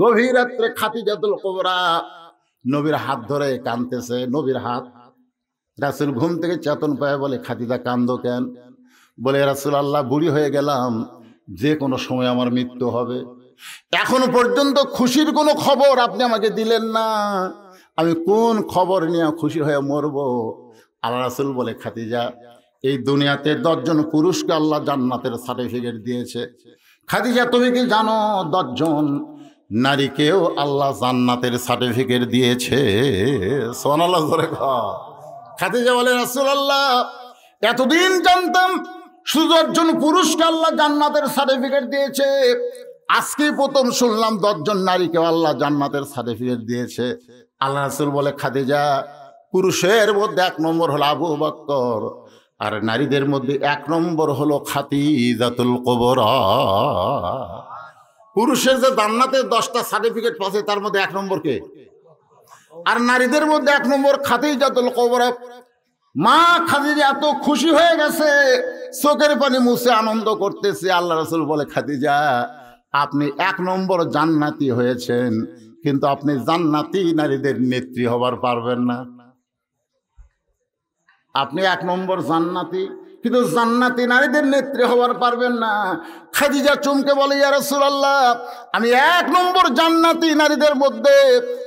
গভীর রাত্রে খাদিজাতুল কুবরা নবীর হাত ধরে কাঁদতেছে, নবীর হাত। রাসূল ঘুম থেকে চেতন পায়, বলে খাদিজা কান্দো কেন? বলে রাসূলুল্লাহ, বুড়ি হয়ে গেলাম, যে কোনো সময় আমার মৃত্যু হবে। এখনো পর্যন্ত খুশির কোনো খবর আপনি আমাকে দিলেন না, আমি কোন খবর নিয়ে খুশি হয়ে মরব? আল্লাহ রাসূল বলে, খাদিজা, এই দুনিয়াতে 10 জন পুরুষকে আল্লাহ জান্নাতের সার্টিফিকেট দিয়েছে। খাদিজা, তুমি কি জানো 10 জন নারীকেও আল্লাহ জান্নাতের সার্টিফিকেট দিয়েছে? সুবহানাল্লাহ জোরে কও। খাদিজা বলে, রাসূলুল্লাহ, এতদিন জানতাম শুধু 10 জন পুরুষকে আল্লাহ জান্নাতের সার্টিফিকেট দিয়েছে, আজকে প্রথম শুনলাম 10 জন নারীকেও আল্লাহ জান্নাতের সার্টিফিকেট দিয়েছে। আল্লাহ রাসূল বলে, খাদিজা, পুরুষের মধ্যে 1 নম্বর হলো আবু বকর, আর নারীদের মধ্যে 1 নম্বর হলো খাদিজাতুল কুবরা। পুরুষের যে জান্নাতের 10টা সার্টিফিকেট পাচ্ছে, তার মধ্যে 1 নম্বর কে? আর নারীদের মধ্যে 1 নম্বর খাদিজাতুল কুবরা। মা খাদিজা এত খুশি হয়ে গেছে, চোখের পানি মুছে আনন্দ করতেছে। আল্লাহ রাসূল বলে, খাদিজা, আপনি 1 নম্বর জান্নাতি হয়েছেন, কিন্তু আপনি জান্নাতি নারীদের নেত্রী হবার পারবেন না। আপনি 1 নম্বর জান্নাতি, কিন্তু জান্নাতি নারীদের নেত্রী হবার পারবেন না। খাদিজা চমকে বলে, ইয়া রাসূলুল্লাহ, আমি 1 নম্বর জান্নাতি নারীদের মধ্যে,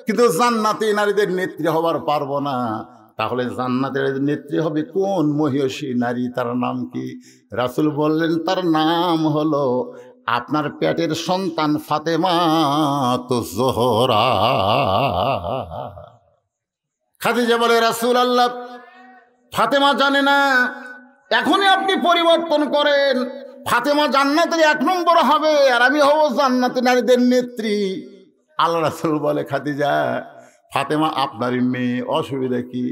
কিন্তু জান্নাতি নারীদের নেত্রী হবার পারবো না। তাহলে জান্নাতের নেত্রী হবে কোন মহিষী নারী, তার নাম কি? রাসূল বললেন, তার নাম হলো আপনার পেটের সন্তান ফাতেমা তো জোহরা। খাদিজা বলে, রাসূলুল্লাহ, ফাতেমা জানে না, এখনই আপনি পরিবর্তন করেন, ফাতেমা জান্নাতের 1 নম্বর হবে, আর আমি হব জান্নাতি নারীদের নেত্রী। আল্লাহ রাসূল বলে, খাদিজা, ফাতেমা আপনারই মেয়ে, অসুবিধা কি?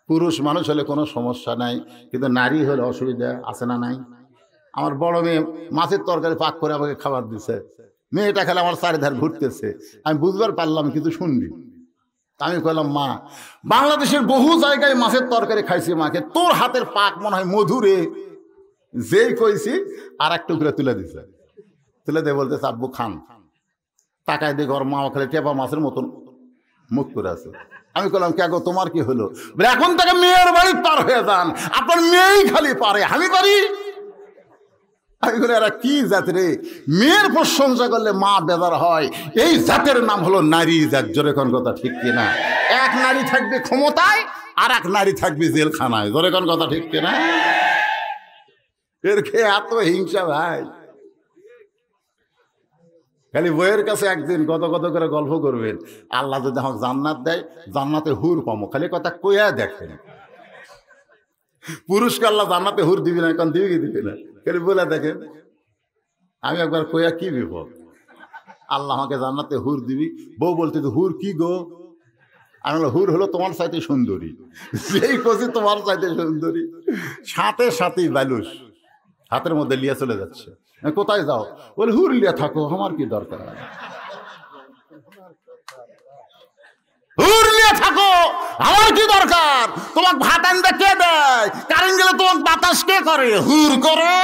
পুরুষ মানুষ হলে কোনো সমস্যা নাই, কিন্তু নারী হলে অসুবিধা আছে না নাই? আমার বড় মেয়ে মাছের তরকারি পাক করে আমাকে খাবার দিছে, মেয়েটা খেলে আমার চারিধার ঘুরতেছে, আমি বুঝবার পারলাম কিন্তু শুনবি। আমি কইলাম, মা, বাংলাদেশের বহু জায়গায় মাছের তরকারি খাইছি মাকে, তোর হাতের পাক মনে হয় মধুরে। যেই কইছি আর 1 টুকরা তুলে দিছে, তুলে দিয়ে বলতে, আব্বু খান। তাকায় দিয়ে ঘর মা খালি টেপা মাছের মতন মুখ করে আছে। আমি বললাম, কে গো, তোমার কি হলো? বলে, এখন থেকে মেয়ের বাড়ি পার হয়ে যান, আপনার মেয়েই খালি পারে, আমি পারি? আমি বলি, এরা কি জাত রে, মেয়ের প্রশংসা করলে মা বেজার হয়, এই জাতের নাম হলো নারী জাত। জোরে কোন কথা ঠিক কিনা? 1 নারী থাকবে ক্ষমতায়, আর 1 নারী থাকবে জেলখানায়। জোরে কোন কথা ঠিক কিনা? এর খেয়ে এত হিংসা ভাই। খালি বইয়ের কাছে একদিন কত কত করে গল্প করবেন, আল্লাহ যদি আমাকে জান্নাত দেয়, জান্নাতে হুর পাবো, খালি কথা কইয়া দেখেন। পুরুষকে আল্লাহ জান্নাতে হুর দিবি না, এখন দিবি কি দিবি না, খালি বলে দেখেন। আমি একবার কইয়া কি বিপদ, আল্লাহ আমাকে জান্নাতে হুর দিবি। বউ বলতে, হুর কি গো? আমি বললাম, হুর হলো তোমার চাইতে সুন্দরী। যেই কছি তোমার চাইতে সুন্দরী, সাথে সাথেই বালুস হাতের মধ্যে লিয়ে চলে যাচ্ছে। কোথায় যাও? বলে, হুর লিয়া থাকো, আমার কি দরকার? হুর লিয়া থাকো, আমার কি দরকার? তোমাকে ভাত আনতে কে দেয়? কারেন্ট গেলে তোমাকে বাতাস কে করে? হুর করে।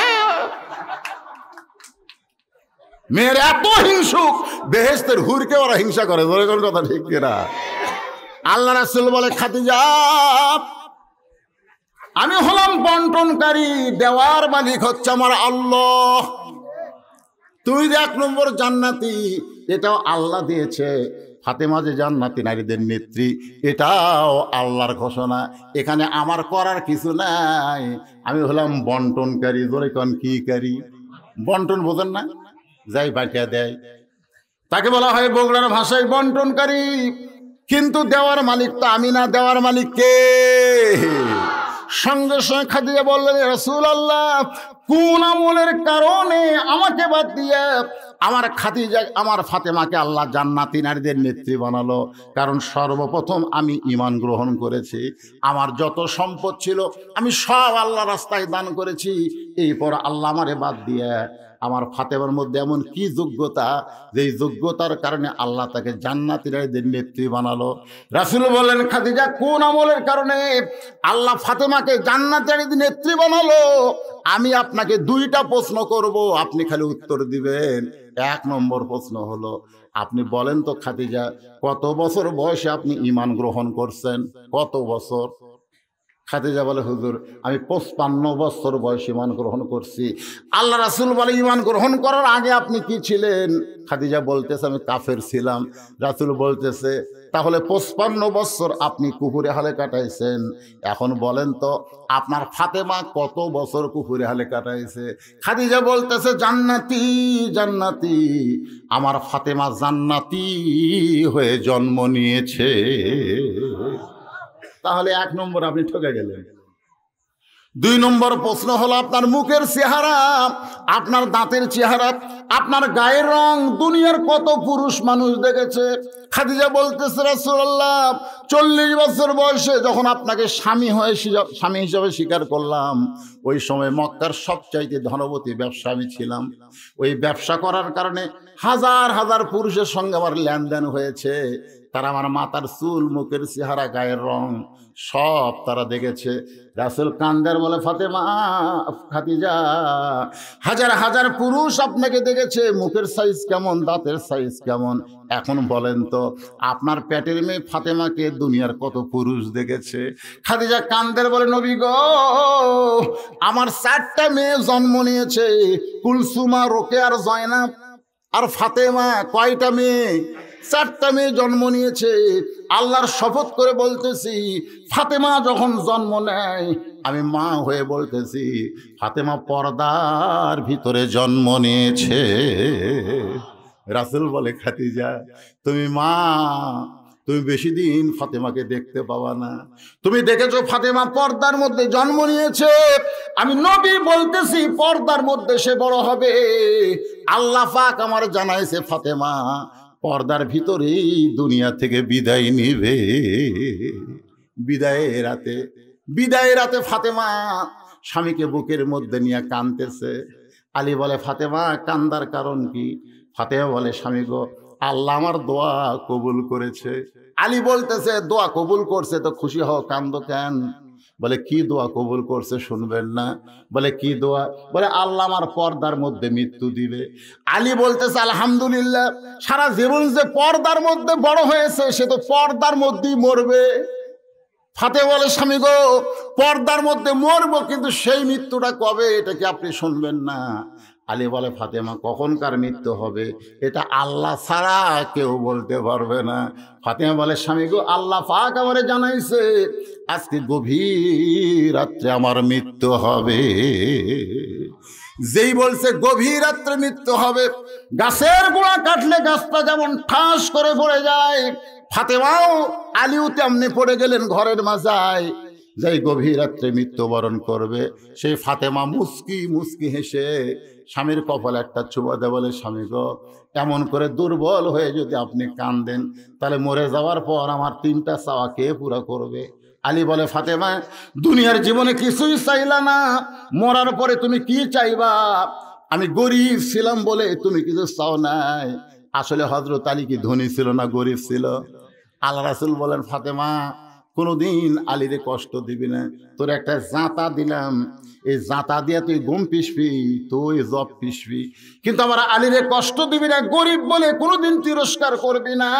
মেয়ের এত হিংসুক, বেহেশতের হুরকে ওরা হিংসা করে। বলে কোন কথা ঠিক কিনা? আল্লাহ রাসূল বলে, খাদিজা, আমি হলাম বন্টনকারী, দেওয়ার মালিক হচ্ছে আমার আল্লাহ। তুই যে 1 নম্বর জান্নাতি, এটাও আল্লাহ দিয়েছে। ফাতেমা যে জান্নাতি নারীদের নেত্রী, এটাও আল্লাহর ঘোষণা। এখানে আমার করার কিছু নাই, আমি হলাম বন্টনকারী। ধরে কোন কি কারি? বন্টন বোঝেন না? যাই বাটিয়া দেয়, তাকে বলা হয় বগুড়ার ভাষায় বন্টনকারী। কিন্তু দেওয়ার মালিক তো আমি না, দেওয়ার মালিক কে? সঙ্গে সঙ্গে খাদিজা বললেন, রাসূলুল্লাহ, কোন আমলের কারণে আমাকে বাদ দিয়ে আমার খাদিজা, আমার ফাতেমাকে আল্লাহ জান্নাতি নারীদের নেত্রী বানালো? কারণ সর্বপ্রথম আমি ঈমান গ্রহণ করেছি, আমার যত সম্পদ ছিল আমি সব আল্লাহ রাস্তায় দান করেছি, এরপর আল্লাহ আমারে বাদ দিয়ে আমার ফাতেমার মধ্যে এমন কি যোগ্যতা, যেই যোগ্যতার কারণে আল্লাহ তাকে জান্নাতি নারীদের নেত্রী বানালো। রাসূল বলেন, খাদিজা কোন আমলের কারণে আল্লাহ ফাতেমাকে জান্নাতি নারীদের নেত্রী বানালো? আমি আপনাকে দুইটা প্রশ্ন করব, আপনি খালি উত্তর দিবেন। এক নম্বর প্রশ্ন হলো, আপনি বলেন তো খাদিজা, কত বছর বয়সে আপনি ঈমান গ্রহণ করছেন? কত বছর? খাদিজা বলে, হুজুর আমি 55 বছর বয়সে ঈমান গ্রহণ করছি। আল্লাহ রাসূল বলে, ঈমান গ্রহণ করার আগে আপনি কি ছিলেন? খাদিজা বলতেছে, আমি কাফের ছিলাম। রাসূল বলতেছে, তাহলে 55 বছর আপনি কুফুরে হালে কাটাইছেন। এখন বলেন তো আপনার ফাতেমা কত বছর কুফুরে হালে কাটাইছে? খাদিজা বলতেছে, জান্নাতি জান্নাতি, আমার ফাতেমা জান্নাতি হয়ে জন্ম নিয়েছে। তাহলে এক নম্বর আপনি ঠকে গেলেন। দুই নম্বর প্রশ্ন হলো, আপনার মুখের চেহারা, আপনার দাঁতের চেহারা, আপনার গায়ের রং দুনিয়ার কত পুরুষ মানুষ দেখেছে? খাদিজা বলতেছে, রাসূলুল্লাহ 40 বছর বয়সে যখন আপনাকে স্বামী হিসাবে স্বীকার করলাম, ওই সময় মক্কার সবচাইতে ধনবতী ব্যবসা আমি ছিলাম। ওই ব্যবসা করার কারণে হাজার হাজার পুরুষের সঙ্গে আমার লেনদেন হয়েছে। তারা আমার মাথার চুল, মুখের চেহারা, গায়ের রং সব তারা দেখেছে। রাসূল কান্দার বলে, ফাতেমা, খাদিজা, হাজার হাজার পুরুষ আপনাকে দেখেছে, মুখের সাইজ কেমন, দাঁতের সাইজ কেমন। এখন বলেন তো আপনার পেটের মেয়ে ফাতেমাকে দুনিয়ার কত পুরুষ দেখেছে? খাদিজা কান্দার বলে, নবী গো, আমার 4টা মেয়ে জন্ম নিয়েছে, কুলসুমা, রোকেয়া আর জয়নাব। আর ফাতেমা কয়টা মেয়ে? 4টা মেয়ে জন্ম নিয়েছে। আল্লাহর শপথ করে বলতেছি, ফাতেমা যখন জন্ম নেয় আমি মা হয়ে বলতেছি, ফাতেমা পর্দার ভিতরে জন্ম নিয়েছে। রাসূল বলে, খাদিজা তুমি মা, তুমি বেশি দিন ফাতেমাকে দেখতে পাবা না। তুমি দেখেছো ফাতেমা পর্দার মধ্যে জন্ম নিয়েছে, আমি নবী বলতেছি পর্দার মধ্যে সে বড় হবে। আল্লাহ পাক আমার জানাইছে ফাতেমা পর্দার ভিতরেই দুনিয়া থেকে বিদায় নিবে। বিদায়ের রাতে ফাতেমা স্বামীকে বুকের মধ্যে নিয়ে কাঁদতেছে। আলী বলে, ফাতেমা কান্দার কারণ কি? ফাতেমা বলে, স্বামী গো, আল্লাহ আমার দোয়া কবুল করেছে। আলী বলতেছে, দোয়া কবুল করছে তো খুশি হও, কান্দো কেন? বলে, কি দোয়া কবুল করছে শুনবেন না? বলে, কি দোয়া? বলে, আল্লাহ আমার পর্দার মধ্যে মৃত্যু দিবে। আলী বলতেছে, আলহামদুলিল্লাহ, সারা জীবন যে পর্দার মধ্যে বড় হয়েছে সে তো পর্দার মধ্যেই মরবে। ফাতেমা বলে, স্বামী গো, পর্দার মধ্যে মরবো, কিন্তু সেই মৃত্যুটা কবে এটা কি আপনি শুনবেন না? আলী বলে, ফাতেমা কখনকার মৃত্যু হবে এটা আল্লাহ ছাড়া কেউ বলতে পারবে না। ফাতেমা বলে, স্বামী গো, আল্লাহ পাক আমারে জানাইছে আজকে গভীর রাত্রে আমার মৃত্যু হবে। যেই বলছে গভীর রাত্রে মৃত্যু হবে, গাছের গোড়া কাটলে গাছটা যেমন ঠাস করে পড়ে যায়, ফাতেমাও আলীও তেমনি পড়ে গেলেন ঘরের মাঝায়। যেই গভীর রাত্রে মৃত্যুবরণ করবে সেই ফাতেমা মুস্কি মুস্কি হেসে স্বামীর কপালে একটা চুমা দেয়, বলে, স্বামী গো, এমন করে দুর্বল হয়ে যদি আপনি কাঁদেন তাহলে মরে যাওয়ার পর আমার 3টা চাওয়া কে পুরা করবে? আলী বলে, ফাতেমা দুনিয়ার জীবনে কিছুই চাইলা না, মরার পরে তুমি কি চাইবা? আমি গরিব ছিলাম বলে তুমি কিছু চাও নাই। আসলে হযরত আলী কি ধনী ছিল না গরিব ছিল? আল্লাহ রাসূল বলেন, ফাতেমা কোনোদিন আলীরে কষ্ট দিবি না, তোর একটা জাঁতা দিলাম, এই জাঁতা দিয়ে তুই গম পিসবি, তুই জব পিসবি, কিন্তু আমার আলীরে কষ্ট দিবি না, গরিব বলে কোনোদিন তিরস্কার করবি না।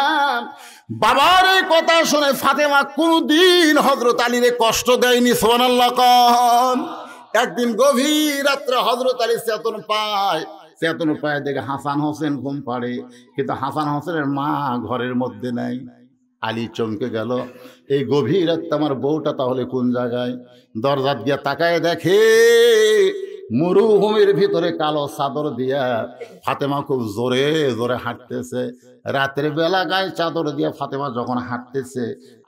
বাবার এই কথা শুনে ফাতেমা কোনোদিন হযরত আলীরে কষ্ট দেয়নি। সুবহানাল্লাহ কন। একদিন গভীর রাত্রে হযরত আলী চেতন পায়, দেখে হাসান হোসেন ঘুম পাড়ে, কিন্তু হাসান হোসেনের মা ঘরের মধ্যে নাই। আলী চমকে গেল, এই গভীর রাতে আমার বউটা তাহলে কোন জায়গায়? দরজা দিয়া তাকায় দেখে মরুভূমির ভিতরে কালো চাদর দিয়া ফাতেমা খুব জোরে জোরে হাঁটতেছে। রাতের বেলা গায়ে চাদর দিয়া ফাতেমা যখন হাঁটতেছে,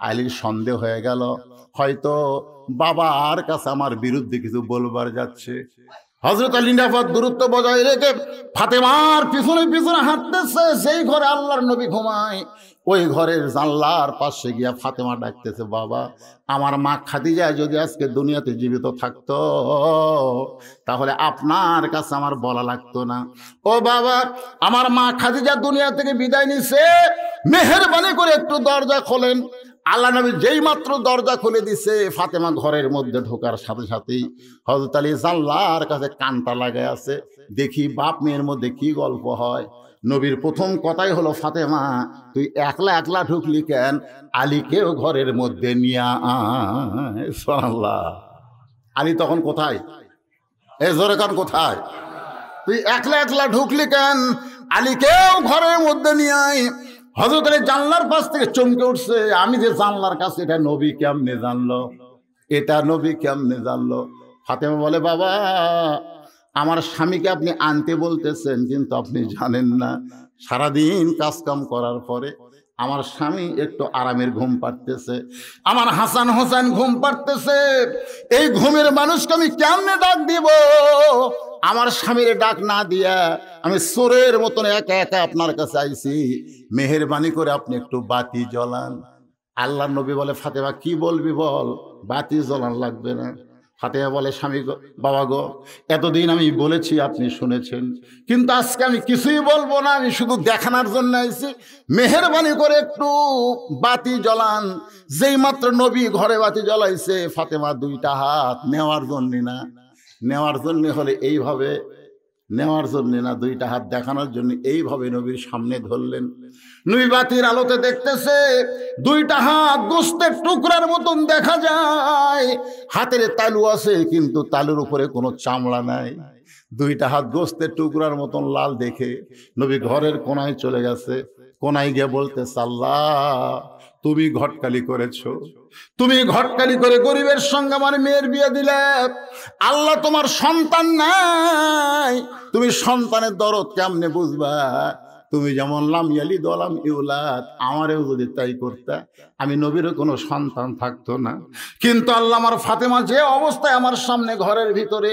আলীর সন্দেহ হয়ে গেল, হয়তো বাবার কাছে আমার বিরুদ্ধে কিছু বলবার যাচ্ছে। হযরত আলী নিরাপদ দূরত্ব বজায় রেখে ফাতেমার পিছনে পিছনে হাঁটতেছে। সেই ঘরে আল্লাহর নবী ঘুমায়, ওই ঘরের জানলার পাশে গিয়া ফাতেমা ডাকতেছে, বাবা আমার মা খাদিজা যদি আজকে দুনিয়াতে জীবিত থাকতো তাহলে আপনার কাছে আমার বলা লাগতো না। ও বাবা, আমার মা খাদিজা দুনিয়া থেকে বিদায় নিছে, মেহেরবানি করে একটু দরজা খোলেন। আল্লাহ নবী যেই মাত্র দরজা খুলে দিছে, ফাতেমা ঘরের মধ্যে ঢোকার সাথে সাথেই হযরত আলী জানলার কাছে কানটা লাগায় আছে, দেখি বাপ মেয়ের মধ্যে কি গল্প হয়। নবীর প্রথম কথাই হলো, ফাতেমা তুই একলা একলা ঢুকলি কেন? আলীকেও ঘরের মধ্যে নিয়ে আয়। সুবহানাল্লাহ। আলী তখন কোথায়? এ জোরে কান, কোথায়? তুই একলা একলা ঢুকলি কেন? আলীকেও ঘরের মধ্যে নিয়ে আয়। হযরত আলী জানলার পাশ থেকে চমকে উঠছে, আমি যে জানলার কাছে, এটা নবী কেমনে জানলো? এটা নবী কেমনে জানলো? ফাতেমা বলে, বাবা আমার স্বামীকে আপনি আনতে বলতেছেন, কিন্তু আপনি জানেন না সারাদিন কাজকাম করার পরে আমার স্বামী একটু আরামের ঘুম পাড়তেছে, আমার হাসান হোসেন ঘুম পাড়তেছে। এই ঘুমের মানুষকে আমি কেমনে ডাক দিব? আমার স্বামীর ডাক না দিয়া আমি চোরের মতন একা একা আপনার কাছে আইছি, মেহেরবানি করে আপনি একটু বাতি জ্বলান। আল্লাহর নবী বলে, ফাতেমা কি বলবি বল, বাতি জ্বলান লাগবে না। ফাতেমা বলে, স্বামী গো, বাবা গো, এতদিন আমি বলেছি আপনি শুনেছেন, কিন্তু আজকে আমি কিছুই বলবো না, আমি শুধু দেখানোর জন্য আইছি, মেহেরবানি করে একটু বাতি জ্বলান। যেই মাত্র নবী ঘরে বাতি জ্বলাইছে, ফাতেমা দুইটা হাত নেওয়ার জন্য না, নেওয়ার জন্য হলে এইভাবে, নেওয়ার জন্য না, দুইটা হাত দেখানোর জন্য এইভাবে নবীর সামনে ধরলেন। নবী বাতির আলোতে দেখতেছে দুইটা হাত গোস্তের টুকরার মতন দেখা যায়, হাতের তালু আছে কিন্তু তালুর উপরে কোনো চামড়া নাই। দুইটা হাত গোস্তের টুকরার মতন লাল দেখে নবী ঘরের কোনায় চলে গেছে। কোনায় গিয়ে বলতেছে, আল্লাহ তুমি ঘটকালি করেছো, তুমি ঘটকালি করে গরিবের সঙ্গে আমার মেয়ের বিয়ে দিলে। আল্লাহ তোমার সন্তান নাই, তুমি সন্তানের দরদ কেমনে বুঝবা? তুমি যেমন লাম ইয়ালিদ ওয়া লাম ইউলাদ, আমারেও যদি তাই করতে আমি নবীরও কোনো সন্তান থাকতো না। কিন্তু আল্লাহ আমার ফাতেমা যে অবস্থায় আমার সামনে ঘরের ভিতরে,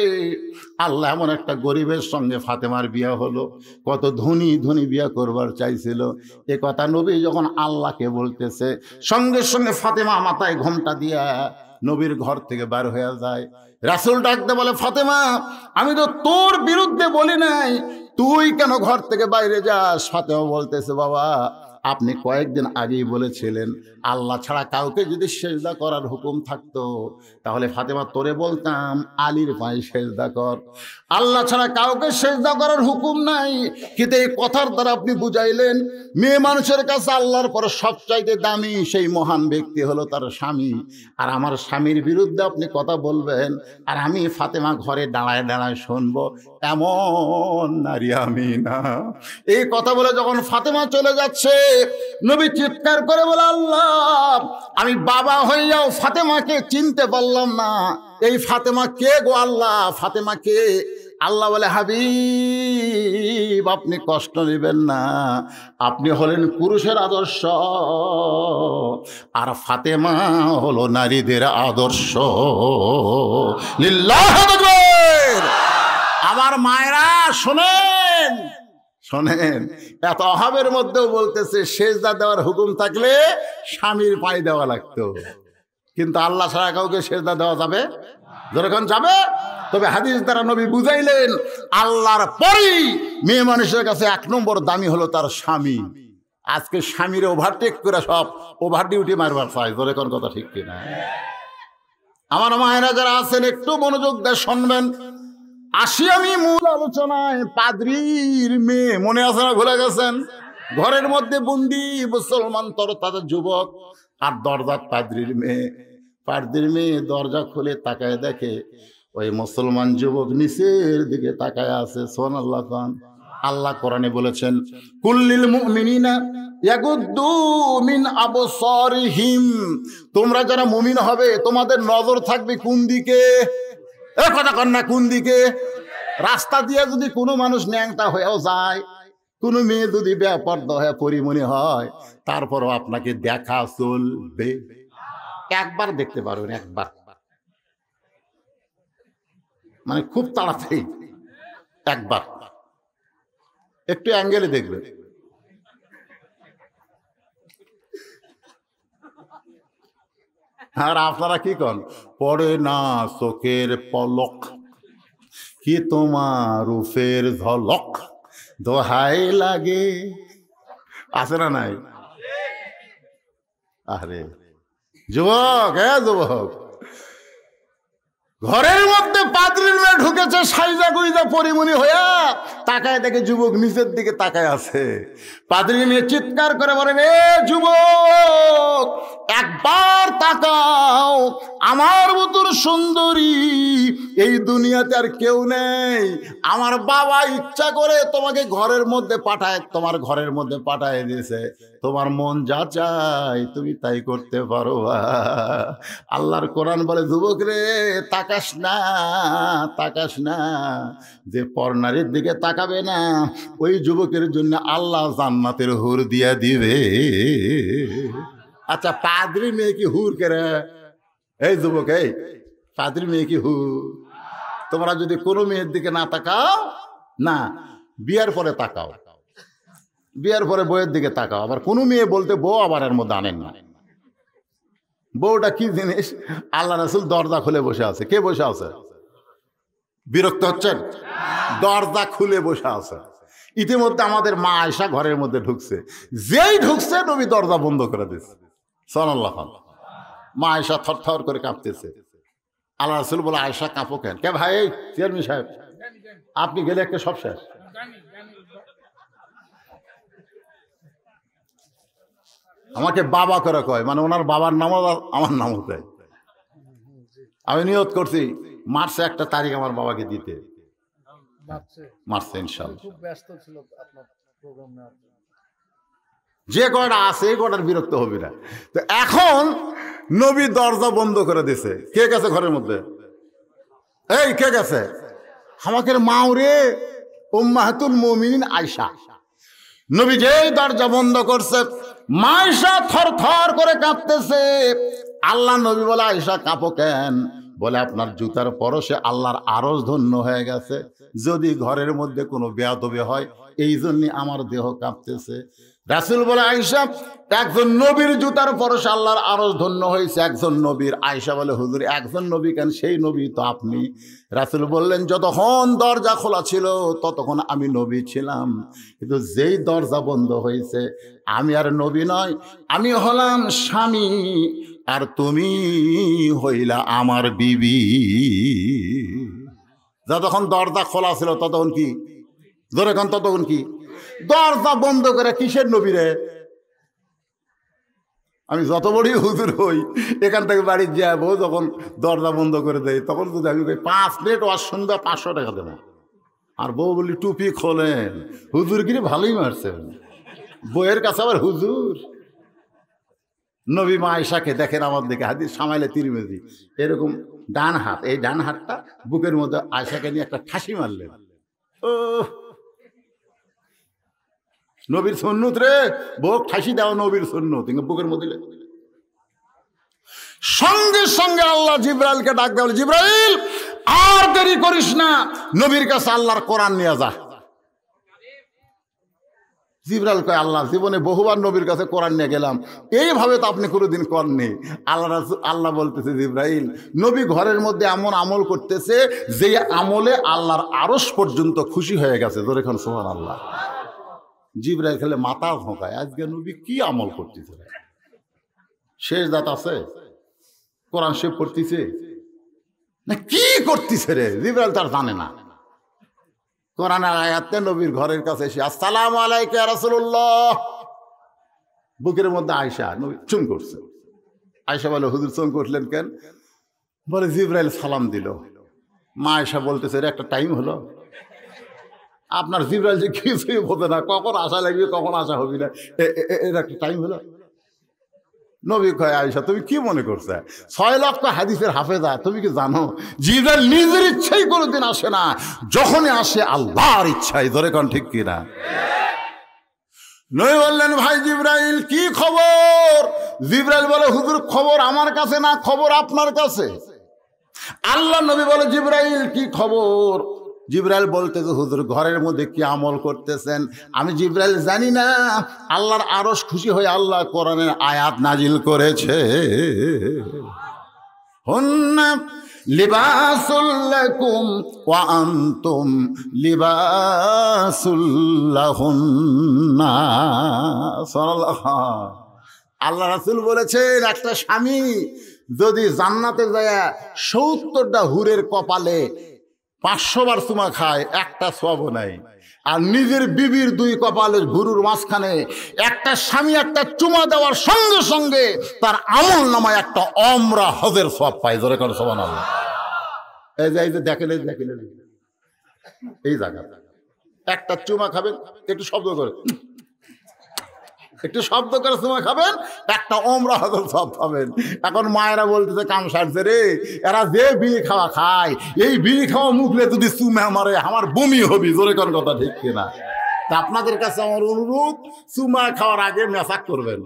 আল্লাহ এমন একটা গরিবের সঙ্গে ফাতেমার বিয়ে হলো। কত ধনী ধনী বিয়ে করবার চাইছিল, এ কথা নবী যখন আল্লাহকে বলতেছে, সঙ্গে সঙ্গে ফাতেমা মাথায় ঘোমটা দিয়া নবীর ঘর থেকে বার হয়ে যায়। রাসূল ডাকতে বলে, ফাতেমা আমি তো তোর বিরুদ্ধে বলি নাই, তুই কেন ঘর থেকে বাইরে যাস? ফাতেমা বলতেছে, বাবা আপনি কয়েকদিন আগেই বলেছিলেন আল্লাহ ছাড়া কাউকে যদি সেজদা করার হুকুম থাকতো তাহলে ফাতেমা তোরে বলতাম আলীর পায়ে সেজদা কর। আল্লাহ ছাড়া কাউকে সেজদা করার হুকুম নাই, কিন্তু এই কথার দ্বারা আপনি বুঝাইলেন মেয়ে মানুষের কাছে আল্লাহর পর সবচাইতে দামি সেই মহান ব্যক্তি হলো তার স্বামী, আর আমার স্বামীর বিরুদ্ধে আপনি কথা বলবেন আর আমি ফাতেমা ঘরে দাঁড়ায় দাঁড়ায় শুনবো, এমন নারী আমি না। এই কথা বলে যখন ফাতেমা চলে যাচ্ছে, নবী চিৎকার করে বলে, আল্লাহ আমি বাবা হইয়াও ফাতেমাকে চিনতে পারলাম না, এই ফাতেমা কে গো আল্লাহ? ফাতেমা কে? আল্লাহ বলে, হাবিব আপনি কষ্ট নেবেন না, আপনি হলেন পুরুষের আদর্শ আর ফাতেমা হলো নারীদের আদর্শ। লিল্লাহ আকবার। আমার মায়েরা শোনেন, শোনেন, এত অভাবের মধ্যেও বলতেছে সেজদা দেওয়ার হুকুম থাকলে স্বামীর পায়ে দেওয়া লাগতো, কিন্তু আল্লাহ ছাড়া কাউকে সেজদা দেওয়া যাবে? যখন যাবে, তবে হাদিস দ্বারা নবী বুঝাইলেন আল্লাহর পরেই মেয়ে মানুষের কাছে এক নম্বর দামি হলো তার স্বামী। আজকে স্বামীর ওভারটেক করে সব ওভার ডিউটি মারবার চাই, ধরে কোন কথা ঠিক কিনা? আমার মায়েরা যারা আছেন একটু মনোযোগ দিয়ে শুনবেন। আসি আমি মূল আলোচনায়। পাদ্রীর মেয়ে মনে আছে না, ভুলে গেছেন? ঘরের মধ্যে বন্দি মুসলমান তাদের যুবক, আর দরজার পাদ্রীর মেয়ে। পাদ্রীর মেয়ে দরজা খুলে তাকায় দেখে ওই মুসলমান যুবক নিচের দিকে তাকায় আছে। সুবহানাল্লাহ। আল্লাহ কোরআনে বলেছেন, কুল্লিল মুমিনিনা ইয়াগুদ্দু মিন আবসারিহিম, তোমরা যারা মুমিন হবে তোমাদের নজর থাকবে কোন দিকে? এ কথা কন না, কোন দিকে? রাস্তা দিয়ে যদি কোনো মানুষ ন্যাংটা হয়েও যায়, কোনো মেয়ে যদি বেপরদা হয়ে পরিমণি হয়, তারপরও আপনাকে দেখা চলবে। একবার দেখতে পারবেন, একবার, মানে খুব তাড়াতাড়ি একবার একটু অ্যাঙ্গেলে দেখবে, আর আপনারা কি কন, পড়ে না চোখের পলক কি তোমার রূপের ঝলক দোহাই লাগে, আছে না নাই? আরে যুবক, হ্যাঁ যুবক, ঘরের মধ্যে পাদ্রীর মেয়ে ঢুকেছে সাইজা গুইজা পরিমণি হইয়া, তাকায় দেখে যুবক নিচের দিকে তাকায় আছে। পাদ্রী মেয়ে চিৎকার করে বলেন, এ যুবক একবার তাকাও, আমার মতন সুন্দরী এই দুনিয়াতে আর কেউ নেই। আমার বাবা ইচ্ছা করে তোমাকে ঘরের মধ্যে পাঠায়, তোমার ঘরের মধ্যে পাঠায় দিয়েছে, তোমার মন যা চায় তুমি তাই করতে পারো। আল্লাহর কোরআন বলে, যুবক রে তাকাস না, তাকাস না, যে পরনারীর দিকে তাকাবে না ওই যুবকের জন্য আল্লাহ জান্নাতের হুর দিয়া দিবে। আচ্ছা পাদ্রী মেয়ে কি হুর করে? এই যুবক, এই পাদ্রী মেয়ে কি হুর? তোমরা যদি কোনো মেয়ের দিকে না তাকাও না, বিয়ার পরে তাকাও, বিয়ার পরে বউয়ের দিকে তাকাও। আবার কোনো মেয়ে বলতে বউ আবার এর মধ্যে আনেন না। বউটা কি জিনিস? আল্লাহ রাসূল দরজা খুলে বসে আছে। কে বসে আছে? বিরক্ত হচ্ছেন? দরজা খুলে বসে আছে। ইতিমধ্যে আমাদের মা আয়েশা ঘরের মধ্যে ঢুকছে, যেই ঢুকছে নবী দরজা বন্ধ করে দিচ্ছে। সাল্লাল্লাহু আলাইহি ওয়াসাল্লাম। মা আয়েশা থরথর করে কাঁপতেছে। আল্লাহ রাসূল বলে, আয়েশা কাঁপো কেন? কে ভাই? চেয়ারম্যান সাহেব, আপনি গেলে একটা সব শেষ। আমাকে বাবা করে কয়, মানে ওনার বাবার নামও আমার নামও দেয়। আমি নিয়ত করছি মার্চে একটা তারিখ আমার বাবাকে দিতে, মার্চে ইনশাআল্লাহ। যে কয়টা আছে এই কয়টার বিরক্ত হবি না। তো এখন নবী দরজা বন্ধ করে দিছে। কে গেছে ঘরের মধ্যে? এই কে গেছে? আমাকে মাওরে উম্মাহাতুল মুমিনিন আয়েশা। নবী যেই দরজা বন্ধ করছে, মা আয়েশা থরথর করে কাঁপতেছে। আল্লাহ নবী বলে, আয়েশা কাঁপো কেন? বলে, আপনার জুতার পরশে আল্লাহর আরশ ধন্য হয়ে গেছে। যদি ঘরের মধ্যে কোনো বেয়াদবি হয় এই জন্য আমার দেহ কাঁপতেছে। রাসূল বলে, আয়েশা একজন নবীর জুতার পরশে আল্লাহর আরশ ধন্য হয়েছে, একজন নবীর। আয়েশা বলে, হুজুর একজন নবী কেন? সেই নবী তো আপনি। রাসূল বললেন, যতক্ষণ দরজা খোলা ছিল ততক্ষণ আমি নবী ছিলাম, কিন্তু যেই দরজা বন্ধ হয়েছে আমি আর নবী নয়, আমি হলাম স্বামী আর তুমি হইলা আমার বিবি। যতক্ষণ দরজা খোলা ছিল ততক্ষণ কি? ধরে এখন ততক্ষণ কি? দরজা বন্ধ করে কিসের নবী রে? আমি যত বড়ই হুজুর হই, এখান থেকে বাড়ি যাবো, যখন দরজা বন্ধ করে দেয় তখন যদি আমি 5 মিনিট ওয়াজ শুনবে 500 টাকা দেবো। আর বউ বলি, টুপি খোলেন, হুজুরগিরি ভালোই মারছেন, বইয়ের কাছে আবার হুজুর। নবী মা আয়েশাকে দেখেন আমার দিকে, হাদিস সামাইলে তিরমিজি, এরকম ডান হাত, এই ডান হাতটা বুকের মধ্যে আয়েশাকে নিয়ে একটা ঠাসি মারলেন। ও নবীর সুন্নত রে, বুক ঠাসি দাও, নবীর সুন্নত, বুকের মধ্যে। সঙ্গে সঙ্গে আল্লাহ জিব্রাইলকে ডাক দেওয়া, জিব্রাইল আর দেরি করিস না, নবীর কাছে আল্লাহর কোরআন নিয়ে যা। জিব্রাইল কয়, আল্লাহ জীবনে বহুবার নবীর কাছে কোরআন নিয়ে গেলাম, এইভাবে তো আপনি কোনোদিন করেননি। আল্লাহ বলতেছে, জিব্রাইল নবী ঘরের মধ্যে এমন আমল করতেছে যে আমলে আল্লাহর আরশ পর্যন্ত খুশি হয়ে গেছে। ধরে এখন সুবহানাল্লাহ। জিব্রাইল খেলে মাথা ভোঁকায়, আজকে নবী কি আমল করতেছে? শেষ দাঁত আছে, কোরআন শেষ পড়তেছে না, কি করতেছে রে? জিব্রাইল তার জানে না। কোরআনের আয়াতে নবীর ঘরের কাছে এসে, আসসালামু আলাইকা ইয়া রাসূলুল্লাহ, বুকের মধ্যে আয়েশা, নবী চুম করছে। আয়েশা বলে, হুজুর চুম করলেন কেন? বলে, জিব্রাইল সালাম দিল। মা আয়েশা বলতেছে, এর একটা টাইম হলো? আপনার জিব্রাইল যে কিছুই বোঝে না, কখন আশা লাগবে কখন আশা হবে না, এর একটা টাইম হলো? নবী কয়, আয়েশা তুমি কি মনে করছো? 6 লক্ষ হাদিসের হাফেজা, তুমি কি জানো জিব্রাইল নিজের ইচ্ছাই কোনোদিন আসে না, যখনই আসে আল্লাহর ইচ্ছাই। ধরে কোন ঠিক কিনা? নবী বললেন, ভাই জিব্রাইল কি খবর? জিব্রাইল বলে, হুজুর খবর আমার কাছে না, খবর আপনার কাছে। আল্লাহ নবী বলে, জিব্রাইল কি খবর? জিবরাইল বলতেছে হুজুর ঘরের মধ্যে কি আমল করতেছেন? আমি জিবরাইল জানি না, আল্লাহর আরশ খুশি হয়ে আল্লাহ কোরআনের আয়াত নাজিল করেছে, হুন্না লিবাসুল লাকুম ওয়া আনতুম লিবাসুল লাহুন্না। সুবহানাল্লাহ। আল্লাহ রাসূল বলেছেন একটা স্বামী যদি জান্নাতে যায় ৭০টা হুরের কপালে ৫০০ বার চুমা খায়, একটা সওয়াব নাই। আর নিজের বিবির ২ কপালের ভুরুর মাঝখানে একটা স্বামী একটা চুমা দেওয়ার সঙ্গে সঙ্গে তার আমল নামায় একটা ওমরা হজের সওয়াব পায়। জোরে করে সুবহানাল্লাহ। এই যে দেখেন এই জায়গা একটা চুমা খাবেন, একটু শব্দ করে চুমা খাবেন, একটা ওমরা হজের সওয়াব পাবেন। এখন মায়েরা বলতেছে কাম সারছে রে, এরা যে বিড়ি খাওয়া খায়, এই বিড়ি খাওয়া মুখলে যদি চুমা মারে আমার বমি হবি। জোরে কোন কথা ঠিক কিনা? তা আপনাদের কাছে আমার অনুরোধ, চুমা খাওয়ার আগে মেসাক করবেন।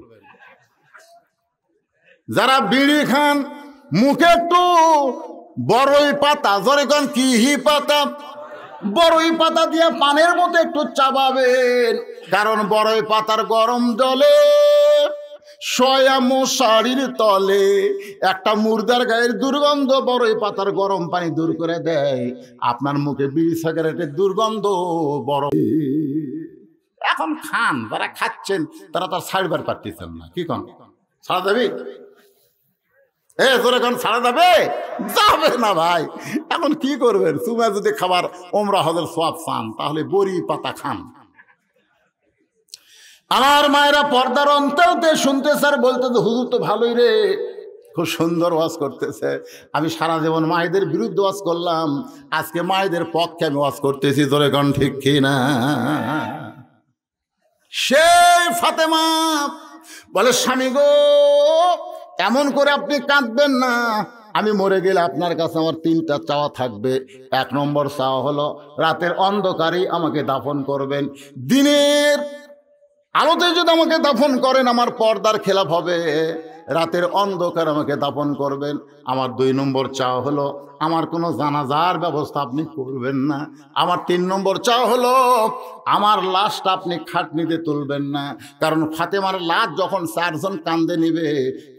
যারা বিড়ি খান মুখে একটু বড়ই পাতা, জোরে কোন কি পাতা, বড়ই পাতা দিয়ে পানের মতো একটু চাবাবেন, কারণ বড়ই পাতার গরম জলে সয়া মশারির তলে একটা মুর্দার গায়ের দুর্গন্ধ বড়ই পাতার গরম পানি দূর করে দেয়। আপনার মুখে বিড়ি সিগারেটের দুর্গন্ধ বড়। এখন খান, যারা খাচ্ছেন তারা তার ছাড়বার পারতেছেন না। কি কন ছাড়া যাবি? ছাড়া যাবে? যাবে না ভাই। এখন কি করবেন? চুমা যদি খাবার ওমরা হজের সওয়াব চান তাহলে বড়ি পাতা খান। আমার মায়েরা পর্দার অন্তরতে শুনতে স্যার বলতে হুজুর তো ভালোই রে, খুব সুন্দর ওয়াজ করতেছে। আমি সারা জীবন মায়েদের বিরুদ্ধে ওয়াজ করলাম, আজকে মায়েদের পক্ষে আমি ওয়াজ করতেছি। জোরে কোন ঠিক কিনা? সেই ফাতেমা বলে স্বামী গো, এমন করে আপনি কাঁদবেন না। আমি মরে গেলে আপনার কাছে আমার 3টা চাওয়া থাকবে। 1 নম্বর চাওয়া হলো রাতের অন্ধকারেই আমাকে দাফন করবেন। দিনের আলোতে যদি আমাকে দাফন করেন আমার পর্দার খেলাফ হবে। রাতের অন্ধকার আমাকে দাফন করবেন। আমার 2 নম্বর চাওয়া হলো আমার কোনো জানাজার ব্যবস্থা আপনি করবেন না। আমার 3 নম্বর চাওয়া হলো আমার লাশটা আপনি খাটনিতে তুলবেন না, কারণ ফাতেমার লাশ যখন 4 জন কান্দে নিবে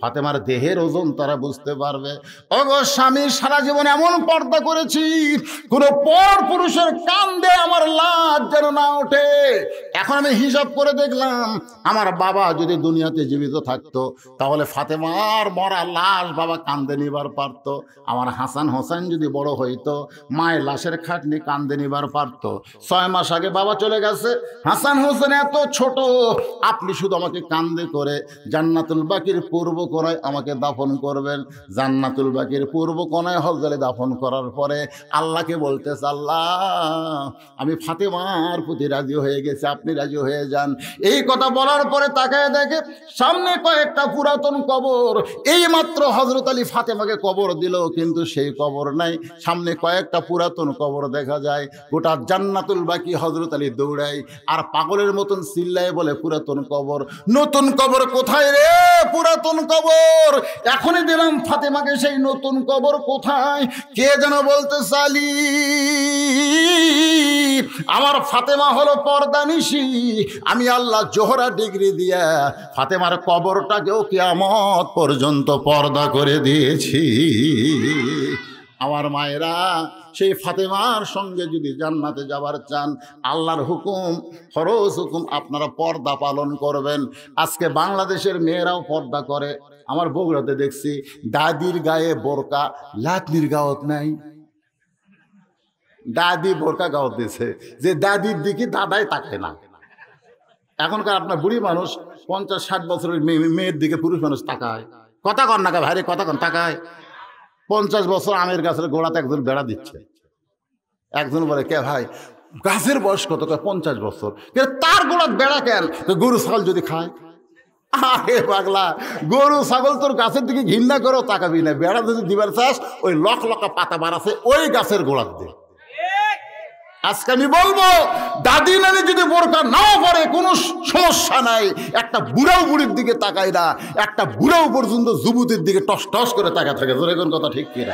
ফাতেমার দেহের ওজন তারা বুঝতে পারবে। ওগো স্বামী, সারা জীবন এমন পর্দা করেছি, কোনো পর পুরুষের কান্দে আমার লাশ যেন না ওঠে। এখন আমি হিসাব করে দেখলাম আমার বাবা যদি দুনিয়াতে জীবিত থাকতো তাহলে ফাতেমার মরা লাশ বাবা কান্দে নিবার পারতো। আমার হাসান হোসেন যদি বড় হইতো মায়ের লাশের খাটনি কান্দে নিবার পারতো। 6 মাস আগে বাবা চলে গেছে, হাসান হোসেন এত ছোট, আপনি শুধু আমাকে কান্দে করে জান্নাতুল বাকির পূর্ব কোণায় আমাকে দাফন করবেন। জান্নাতুল বাকির পূর্ব কোণায় হজরে দাফন করার পরে আল্লাহকে বলতেছে, আল্লাহ আমি ফাতেমার প্রতি রাজি হয়ে গেছি, আপনি রাজি হয়ে যান। এই কথা বলার পরে তাকায় দেখে সামনে কয়েকটা পুরাতন কবর। এই মাত্র হযরত আলী ফাতেমাকে কবর দিল, কিন্তু সেই কবর নাই, সামনে কয়েকটা পুরাতন কবর দেখা যায়। গোটা জান্নাতুল বাকি হযরত আলী দৌড়ায় আর পাগলের মতন চিল্লায় বলে, পুরাতন কবর, নতুন কবর কোথায় রে? পুরাতন কবর এখনই দিলাম ফাতেমাকে, সেই নতুন কবর কোথায়? কে যেন বলতে চালি, আমার ফাতেমা হলো পর্দানিশী, আমি আল্লাহ জোহরা ডিগ্রি দিয়া ফাতেমার কবরটাকেও কিয়ামত পর্যন্ত পর্দা করে দিয়েছি। আমার মায়েরা, সেই ফাতেমার সঙ্গে যদি জান্নাতে যাবার চান, আল্লাহর হুকুম, ফরজ হুকুম, আপনারা পর্দা পালন করবেন। আজকে বাংলাদেশের মেয়েরাও পর্দা করে। আমার বগুড়াতে দেখছি দাদির গায়ে বোরকা, লাতনির গাওত নাই। দাদি বোরকা গাওত দিছে, যে দাদির দিকে দাদাই তাকে না। এখনকার আপনার বুড়ি মানুষ 50-60 বছরের মেয়ের দিকে পুরুষ মানুষ তাকায়। কথা কন না ভাইরে, কথা কন, তাকায়। 50 বছর আমের গাছের গোড়াতে একজন বেড়া দিচ্ছে। একজন বলে, কে ভাই গাছের বয়স কত? 50 বছর। তার গোড়াত বেড়া কেন? গরু ছাগল যদি খায়। আরে পাগলা, গরু ছাগল তোর গাছের দিকে ঘৃণা করেও তাকাবি না। বেড়া যদি দিবার চাস, ওই লকা পাতা বাড়াছে ওই গাছের গোড়াত দে। আজকে আমি বলবো, দাদি নানি যদি বোরকা নাও পরে কোনো সমস্যা নাই, একটা বুড়াও বুড়ির দিকে তাকায় না, একটা বুড়াও পর্যন্ত যুবতীর দিকে টস টস করে তাকা থাকে। জোরে কোন কথা ঠিক কিনা?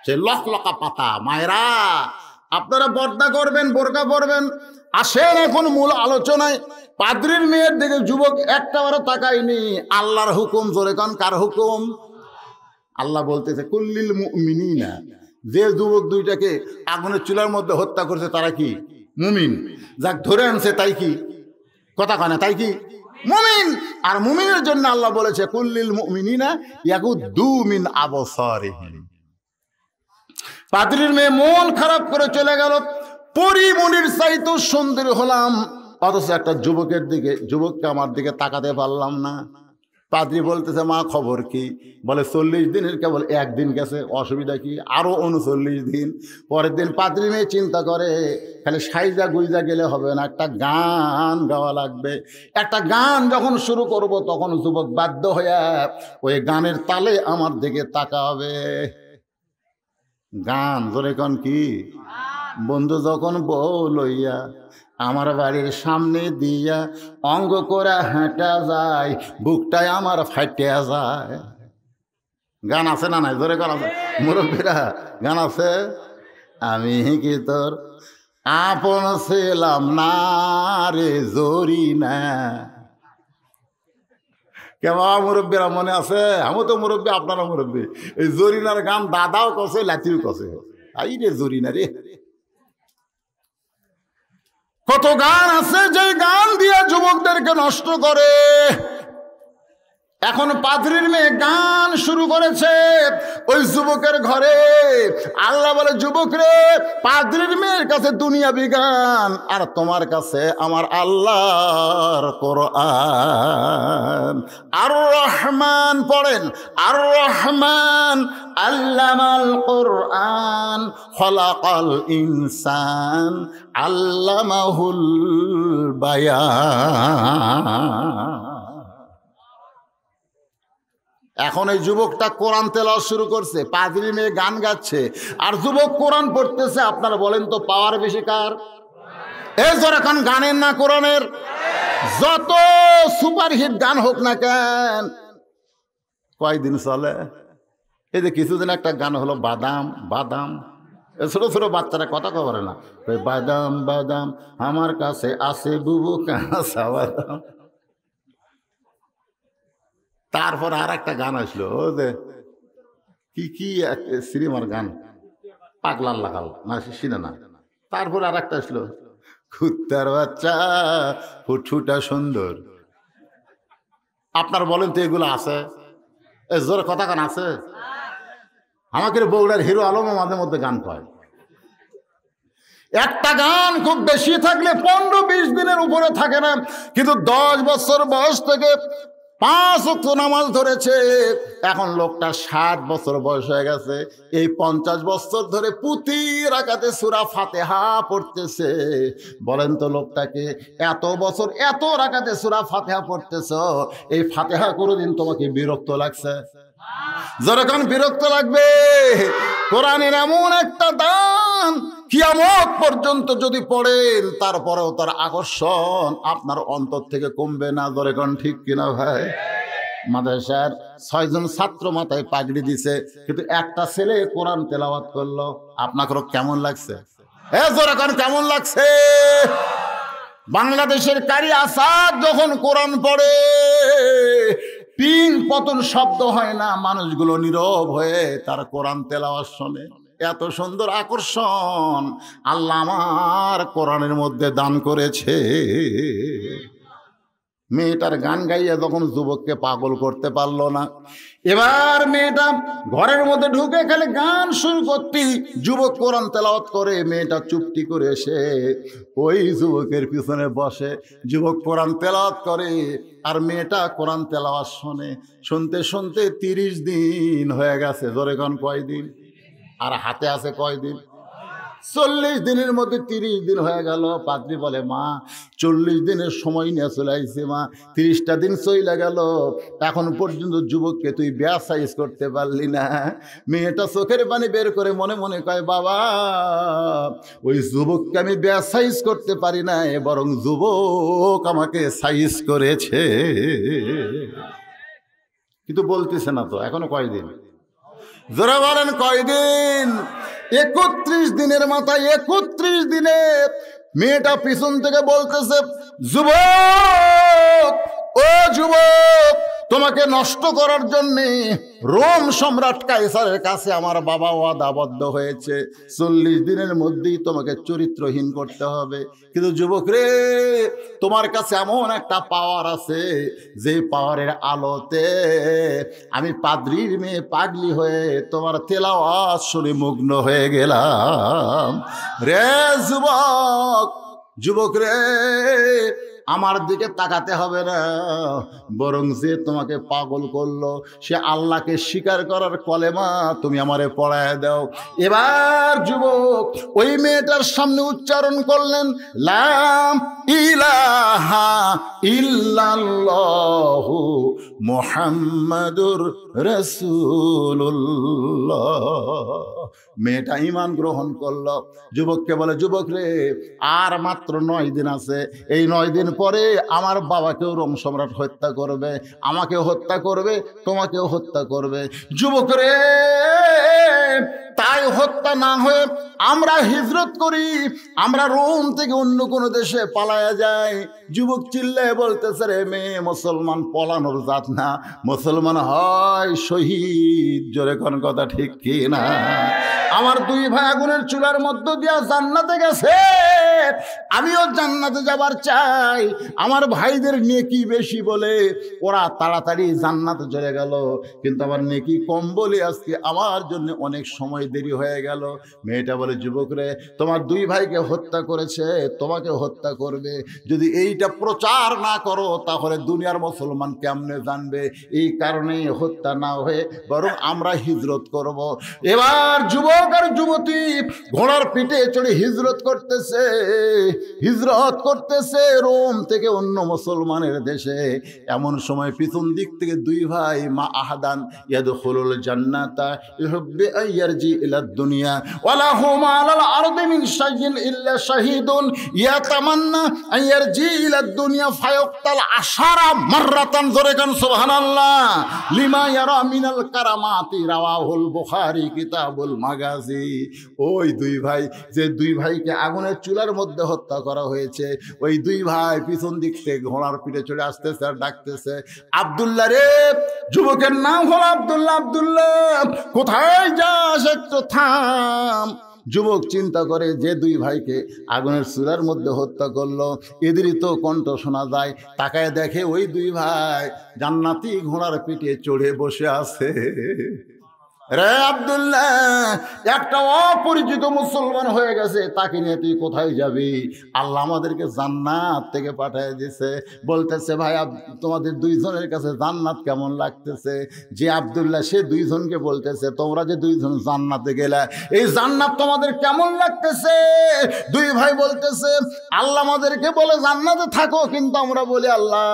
সে লকা পাতা। মায়েরা, আপনারা পর্দা করবেন, বোরকা পরবেন। আসেন এখন মূল আলোচনায়। পাদ্রীর মেয়ের দিকে যুবক একটাবারও তাকায়নি। আল্লাহর হুকুম, জোরে কান, কার হুকুম? আল্লাহ বলতেছে কুল্লিল মুমিনিনা, যে যুবক দুইটাকে আগুনের চুলার মধ্যে হত্যা করছে তারা কি মুমিন? যাক ধরে আনছে তাই কি? কথা কয় না, তাই কি মুমিন? আর মুমিনের জন্য আল্লাহ বলেছে কুল্লিল মুমিনিনা ইয়াগুদ্দু মিন আবসারিহিম। পাদ্রীর মেয়ে মন খারাপ করে চলে গেল। পরিমণির চাইতেও সুন্দর হলাম, অথচ একটা যুবকের দিকে, যুবককে আমার দিকে তাকাতে পারলাম না। পাদ্রী বলতেছে মা খবর কি? বলে 40 দিনের কেবল একদিন গেছে, অসুবিধা কি? আরো 39 দিন। পরের দিন পাদ্রী মেয়ে চিন্তা করে খালি সাইজা গুইজা গেলে হবে না, একটা গান গাওয়া লাগবে। একটা গান যখন শুরু করব তখন যুবক বাধ্য হয়ে ওই গানের তালে আমার দিকে তাকাবে। গান ধরে কোন কি? বন্ধু যখন বউ লইয়া আমার বাড়ির সামনে দিয়া অঙ্গ করে হাঁটা যায়, বুকটায় আমার ফাটিয়া যায়। গান আছে না নাই? ধরে গান আছে মুরব্বীরা, গান আছে। আমি কি তোর আপন ছিলাম না রে জরি না। কেমন মুরব্বীরা মনে আছে? আমি তো মুরব্বী, আপনারা মুরব্বী। এই জরিনার গান দাদাও কছে, লাতিও কছে। আই রে জরিনা রে। কত গান আছে যে গান দিয়ে যুবকদেরকে নষ্ট করে। এখন পাদ্রীর মেয়ে গান শুরু করেছে ওই যুবকের ঘরে। আল্লাহ বলে যুবক রে, পাদ্রীর মেয়ের কাছে দুনিয়াবি গান, আর তোমার কাছে আমার আল্লাহর কোরআন। আর রহমান পড়েন, আর রহমান আল্লামাল কোরআন খলাকাল ইনসান আল্লামাহুল বায়ান। এখন এই যুবকটা কোরআন তেলাওয়াত শুরু করছে, পাদ্রী মেয়ে গান গাচ্ছে, আর যুবক কোরআন পড়তেছে। আপনারা বলেন তো পাওয়ার বেশি কার? এই জোরে এখন গানের না কোরআনের? যত সুপারহিট গান হোক না কেন, কয়দিন চলে? এই যে কিছুদিন একটা গান হলো বাদাম বাদাম, ছোট ছোট বাচ্চারা কথা কবরে না, বাদাম বাদাম আমার কাছে আছে বুবু কাঁচা বাদাম। তারপর আর একটা গান আসলো, ও যে কি কি সিনেমার গান, পাগলার লাগাল না, শুনে না। তারপর আর একটা আসলো, কুত্তার বাচ্চা ফুটফুটা সুন্দর। আপনার বলেন তো এগুলো আছে? এ জোরে কথা গান আছে? আমাকে বগুড়ার হিরো আলমও মাঝে মধ্যে গান পায়। একটা গান খুব বেশি থাকলে 15-20 দিনের উপরে থাকে না, কিন্তু 10 বছর বয়স থেকে 5 ওয়াক্ত নামাজ ধরেছে। এখন লোকটা 60 বছর বয়স হয়ে গেছে। এই 50 বছর ধরে প্রতি রাকাতে সূরা ফাতিহা পড়তেছে। বলেন তো লোকটাকে এত বছর এত রাকাতে সূরা ফাতিহা পড়তেছ, এই ফাতিহা কোনোদিন তোমাকে বিরক্ত লাগছে? যখন বিরক্ত লাগবে। কোরআনের এমন একটা দান, কিয়ামত পর্যন্ত যদি পড়েন তারপরেও তার আকর্ষণ আপনার অন্তর থেকে কমবে না। যখন ঠিক কিনা ভাই? মাদ্রাসার 6 জন ছাত্র মাথায় পাগড়ি দিছে, কিন্তু একটা ছেলে কোরআন তেলাওয়াত করলো। আপনাকে কেমন লাগছে? যখন কেমন লাগছে? বাংলাদেশের কারি আসাদ যখন কোরআন পড়ে, পিং পতন শব্দ হয় না, মানুষগুলো নীরব হয়ে তার কোরআন তেলাওয়াত শোনে। এত সুন্দর আকর্ষণ আল্লাহ আমার কোরআনের মধ্যে দান করেছে। মেয়েটার গান গাইয়া যখন যুবককে পাগল করতে পারলো না, এবার মেয়েটা ঘরের মধ্যে ঢুকে খালি গান শুরু করতেই যুবক কোরআন তেলাওয়াত করে। মেয়েটা চুপটি করে এসে ওই যুবকের পিছনে বসে, যুবক কোরআন তেলাওয়াত করে আর মেয়েটা কোরআন তেলাওয়াত শোনে। শুনতে শুনতে 30 দিন হয়ে গেছে। জোরে গান কয়দিন? আর হাতে আছে কয়দিন? 40 দিনের মধ্যে 30 দিন হয়ে গেল। পাদ্রী বলে মা 40 দিনের সময় নিয়ে চলে আসছে মা, 30টা দিন চলে গেল, এখন পর্যন্ত যুবককে তুই বিয়া সাইজ করতে পারলি না। মেয়েটা চোখের পানি বের করে মনে মনে কয় বাবা, ওই যুবককে আমি বিয়া সাইজ করতে পারি না, বরং যুবক আমাকে সাইজ করেছে। কিন্তু বলতেছে না তো এখনো কয়দিন? জোরে বলেন কয়দিন? 31 দিনের মাথায় 31 দিনে মেয়েটা পিছন থেকে বলতেছে, যুবক, ও যুবক, তোমাকে নষ্ট করার জন্যে রোম সম্রাট কাইসারের কাছে আমার বাবা ওয়াদাবদ্ধ হয়েছে, 40 দিনের মধ্যেই তোমাকে চরিত্রহীন করতে হবে। কিন্তু যুবক রে, তোমার কাছে এমন একটা পাওয়ার আছে, যে পাওয়ারের আলোতে আমি পাদ্রীর মেয়ে পাগলি হয়ে তোমার তেলাওয়াত শুনে মুগ্ন হয়ে গেলাম। রে যুবক, যুবক রে, আমার দিকে তাকাতে হবে না, বরং যে তোমাকে পাগল করলো সে আল্লাহকে স্বীকার করার কলেমা তুমি আমারে পড়ায় দাও। এবার যুবক ওই মেয়েটার সামনে উচ্চারণ করলেন, লা ইলাহা ইল্লাল্লাহু মুহাম্মাদুর রাসূলুল্লাহ। মেয়েটা ঈমান গ্রহণ করলো। যুবককে বলে, যুবক রে, আর মাত্র 9 দিন আছে, এই 9 দিন পরে আমার বাবাকেও রোম সম্রাট হত্যা করবে, আমাকেও হত্যা করবে, তোমাকেও হত্যা করবে। যুবক রে, তাই হত্যা না হয়ে আমরা হিজরত করি, আমরা রোম থেকে অন্য কোনো দেশে পালায়া যাই। যুবক চিল্লায় বলতেছে, রে মেয়ে, মুসলমান পলানোর জাত না, মুসলমান হয় শহীদ। জোরে কোন কথা ঠিক কি না? আমার 2 ভাই আগুনের চুলার মধ্য দিয়া জান্নাতে গেছে, আমিও জান্নাতে যাবার চাই। আমার ভাইদের নেকি বেশি বলে ওরা তাড়াতাড়ি জান্নাতে চলে গেল, কিন্তু আমার নেকি কম বলে আজকে আমার জন্য অনেক সময় দেরি হয়ে গেল। মেয়েটা বলে, যুবক রে, তোমার 2 ভাইকে হত্যা করেছে, তোমাকে হত্যা করবে। যদি এইটা প্রচার না করো তাহলে দুনিয়ার মুসলমান কেমনে জানবে? এই কারণে হত্যা না হয়ে বরং আমরা হিজরত করব। এবার যুবক আর যুবতী ঘোড়ার পিঠে চড়ে হিজরত করতেছে রোম থেকে অন্য মুসলমানের দেশে। এমন সময় পিছন দিক থেকে 2 ভাই মা আহাদান ইয়াদখুলুল জান্নাতা ইহুব্বি আইয়ারজি ইলাদ দুনিয়া ওয়ালা হুম আলাল আরদি মিন শাইইন ইল্লা শাহীদুন ইয়াতামান্না আইয়ারজি ইলাদ দুনিয়া ফায়াক্তাল আশারা মাররাতান। জোরে গান সুবহানাল্লাহ। লিমা ইয়ারা মিনাল কারামাতি রাওয়াহুল বুখারী কিতাবুল মাগাজি। ওই 2 ভাই, যে 2 ভাইকে আগুনের চুলার মধ্যে হত্যা করা হয়েছে, ওই 2 ভাই পিছন দিক থেকে ঘোড়ার পিঠে চলে আসতেছে আর ডাকতেছে, আব্দুল্লাহ রে। যুবকের নাম হলো আব্দুল্লাহ। আব্দুল্লাহ, কোথায় যাস? একটু থাম। যুবক চিন্তা করে, যে 2 ভাইকে আগুনের চুলার মধ্যে হত্যা করলো এদেরই তো কণ্ঠ শোনা যায়। তাকায় দেখে ওই 2 ভাই জান্নাতি ঘোড়ার পিঠে চড়ে বসে আছে। রে আব্দুল্লাহ, একটা অপরিচিত মুসলমান হয়ে গেছে, তাকে নিয়ে তুই কোথায় যাবি? আল্লাহ আমাদেরকে জান্নাত থেকে পাঠিয়ে দিয়েছে। বলতেছে, ভাই তোমাদের 2 জনের কাছে জান্নাত কেমন লাগতেছে? যে আব্দুল্লাহ সে 2 জনকে বলতেছে, তোমরা যে 2 জন জান্নাতে গেলে, এই জান্নাত তোমাদের কেমন লাগতেছে? 2 ভাই বলতেছে, আল্লাহ আমাদেরকে বলে জান্নাতে থাকো, কিন্তু আমরা বলি আল্লাহ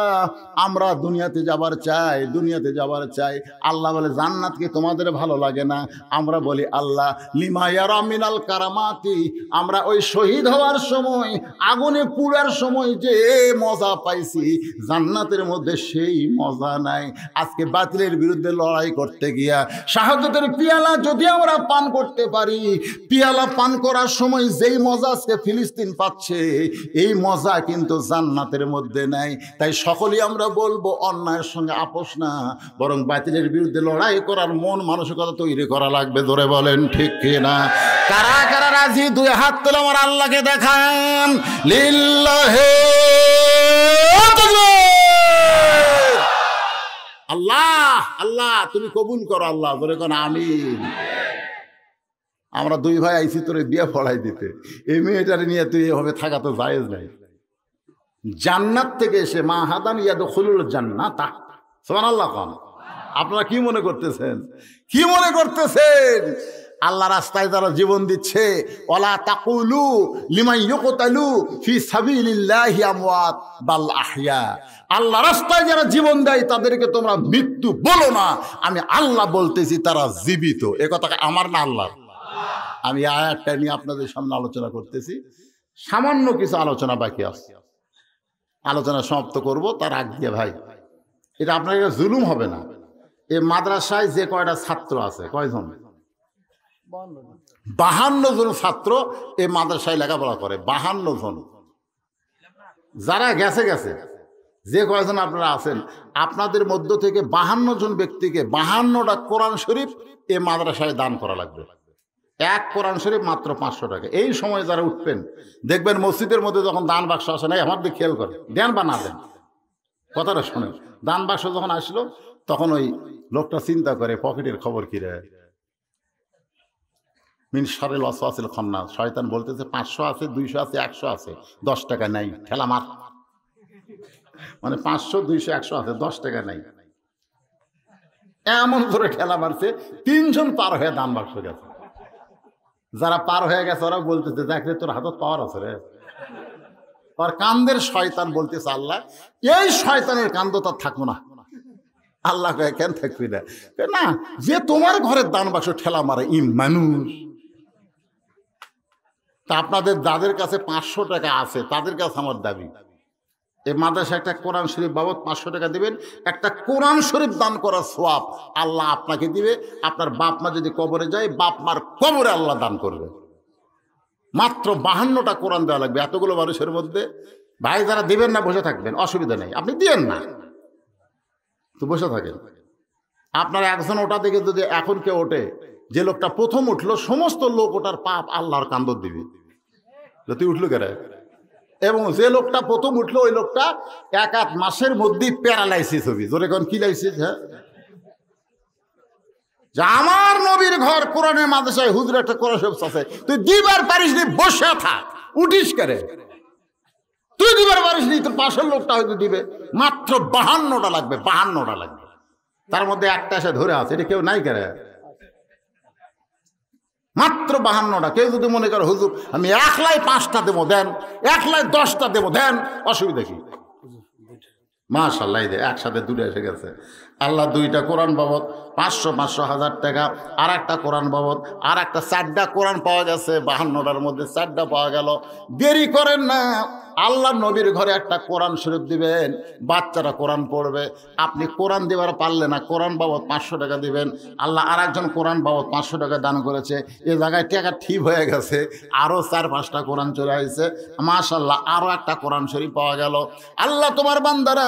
আমরা দুনিয়াতে যাবার চাই, দুনিয়াতে যাবার চাই। আল্লাহ বলে, জান্নাত কি তোমাদের ভালো লাগে না? আমরা বলি আল্লাহ লিমা ইয়ারা মিনাল কারামাতি, আমরা ওই শহীদ হওয়ার সময়, আগুনে পুড়ার সময় যে মজা পাইছি, জান্নাতের মধ্যে সেই মজা নাই। আজকে বাতিলের বিরুদ্ধে লড়াই করতে গিয়া শাহাদাতের পিয়ালা যদি আমরা পান করতে পারি, পিয়ালা পান করার সময় যেই মজা আজকে ফিলিস্তিন পাচ্ছে, এই মজা কিন্তু জান্নাতের মধ্যে নাই। তাই সকলেই আমরা বলবো, অন্যায়ের সঙ্গে আপোষ না, বরং বাতিলের বিরুদ্ধে লড়াই করার মন মানসিকতা তৈরি করা লাগবে। ধরে বলেন ঠিক কিনা? কারা কারা রাজি? 2 হাত তুলে আমার আল্লাহকে দেখান। লিল্লাহি তাকবীর। আল্লাহ, আল্লাহ তুমি কবুল করো। আল্লাহ ধরে কোন আমিন। আমরা 2 ভাই আইছি তোরে বিয়ে পড়াই দিতে, এই মেয়েটারে নিয়ে তুই এভাবে থাকা তো জায়েজ নাই। জান্নাত থেকে এসে মা হাদান ইয়াদখুলুল জান্নাতা। সুবহানাল্লাহ। আপনারা কি মনে করতেছেন? কি মনে করতেছেন? আল্লাহ রাস্তায় যারা জীবন দিচ্ছে, ওয়ালা তাকুলু লিমান ইউকতালু ফি সাবিলিল্লাহি আমওয়াত বাল আহইয়া। আল্লাহ রাস্তায় যারা জীবন দেয় তাদেরকে তোমরা মৃত্যু বলো না, আমি আল্লাহ বলতেছি তারা জীবিত। এ কথা আমার না আল্লাহ। আমি আয়াতটা নিয়ে আপনাদের সামনে আলোচনা করতেছি। সামান্য কিছু আলোচনা বাকি আছে, আলোচনা সমাপ্ত করব। তার আগ দিয়ে ভাই, এটা আপনার জুলুম হবে না। এই মাদ্রাসায় যে কয়টা ছাত্র আছে, কয়জন? 52 জন ছাত্র এই মাদ্রাসায় লেখাপড়া করে, 52 জন। যারা গেছে গেছে, যে কয়েকজন আপনারা আছেন, আপনাদের মধ্য থেকে 52 জন ব্যক্তিকে 52টা কোরআন শরীফ এই মাদ্রাসায় দান করা লাগবে। এক কোরআন শরীফ মাত্র 500 টাকা। এই সময় যারা উঠবেন দেখবেন মসজিদের মধ্যে যখন দান বাক্স আসে না, আমার দিকে খেয়াল করে, দেন বা না দেন, কথাটা শোনেন। দান বাক্স যখন আসলো তখন ওই লোকটা চিন্তা করে পকেটের খবর কি রে, মিন শারিল ওয়াসওয়াসিল খান্নাস, শয়তান বলতেছে 500 আছে, 200 আছে, 100 আছে, 10 টাকা নাই, ঠেলা মার। মানে 500, 200, 100 আছে, 10 টাকা নাই, এমন ধরে ঠেলা মারছে। 3 জন পার হয়ে দান বাক্স গেছে। যারা পার হয়ে গেছে ওরা বলতেছে দেখলে তোর হাতত পাওয়ার আছে রে। আর কান্দের শয়তান বলতেছে আল্লাহ, এই শয়তানের কান্দ তার থাকবো না। আল্লাহ কেন থাকবি না? না, যে তোমার ঘরের দান বাক্স ঠেলা মারে ই মানুষ। তা আপনাদের যাদের কাছে 500 টাকা আছে তাদের কাছে আমার দাবি, এই মাদ্রাসা একটা কোরআন শরীফ বাবদ 500 টাকা দিবেন। একটা কোরআন শরীফ দান করার সওয়াব আল্লাহ আপনাকে দিবে। আপনার বাপ মা যদি কবরে যায়, বাপ মার কবরে আল্লাহ দান করবে। মাত্র 52টা কোরআন দেওয়া লাগবে এতগুলো মানুষের মধ্যে। ভাই যারা দিবেন না বসে থাকবেন, অসুবিধা নেই, আপনি দিয়েন না তো বসে থাকেন। আপনার একজন ওটা থেকে যদি এখন কেউ ওঠে, যে লোকটা প্রথম উঠলো সমস্ত লোক ওটার পাপ আল্লাহর কান্দর দিবে। তুই উঠলো কেন? এবং যে লোকটা প্রথম উঠলো ওই লোকটা 1-8 মাসের মধ্যেই প্যারালাইসিস হবে। জোরে কোন কি লাইসিস? হ্যাঁ, যে আমার নবীর ঘর কোরআনে মাদ্রাসায় হুজুর একটা কোরআন শরীফ আছে, তুই দিবার পারিস নি, বসে থাক, উঠিস করে। তুই দিবার পারিস নি, তোর পাশের লোকটা হয়তো দিবে। মাত্র 52টা লাগবে, 52টা লাগবে। তার মধ্যে একটা এসে ধরে আছে, এটা কেউ নাই করে। মাত্র 52টা। কেউ যদি মনে করে হুজুর আমি একলাই 5টা দেবো, দেন, একলাই 10টা দেবো, দেন, অসুবিধা কি? মাশাআল্লাহ, একসাথে 2টা এসে গেছে। আল্লাহ 2টা কোরআন বাবদ 500, 1000 টাকা। আর একটা কোরআন বাবদ আর একটা 4টা কোরআন পাওয়া গেছে। 52টার মধ্যে 4টা পাওয়া গেল। দেরি করেন না, আল্লাহ নবীর ঘরে একটা কোরআন শরীফ দিবেন, বাচ্চারা কোরআন পড়বে। আপনি কোরআন দেওয়ার পারলে না, কোরআন বাবদ 500 টাকা দিবেন। আল্লাহ আর একজন কোরআন বাবদ 500 টাকা দান করেছে। এ জায়গায় টাকা ঠিক হয়ে গেছে, আরও 4-5টা কোরআন চলে আসছে। মাশাআল্লাহ, আরও একটা কোরআন শরীফ পাওয়া গেল। আল্লাহ তোমার বান্দারা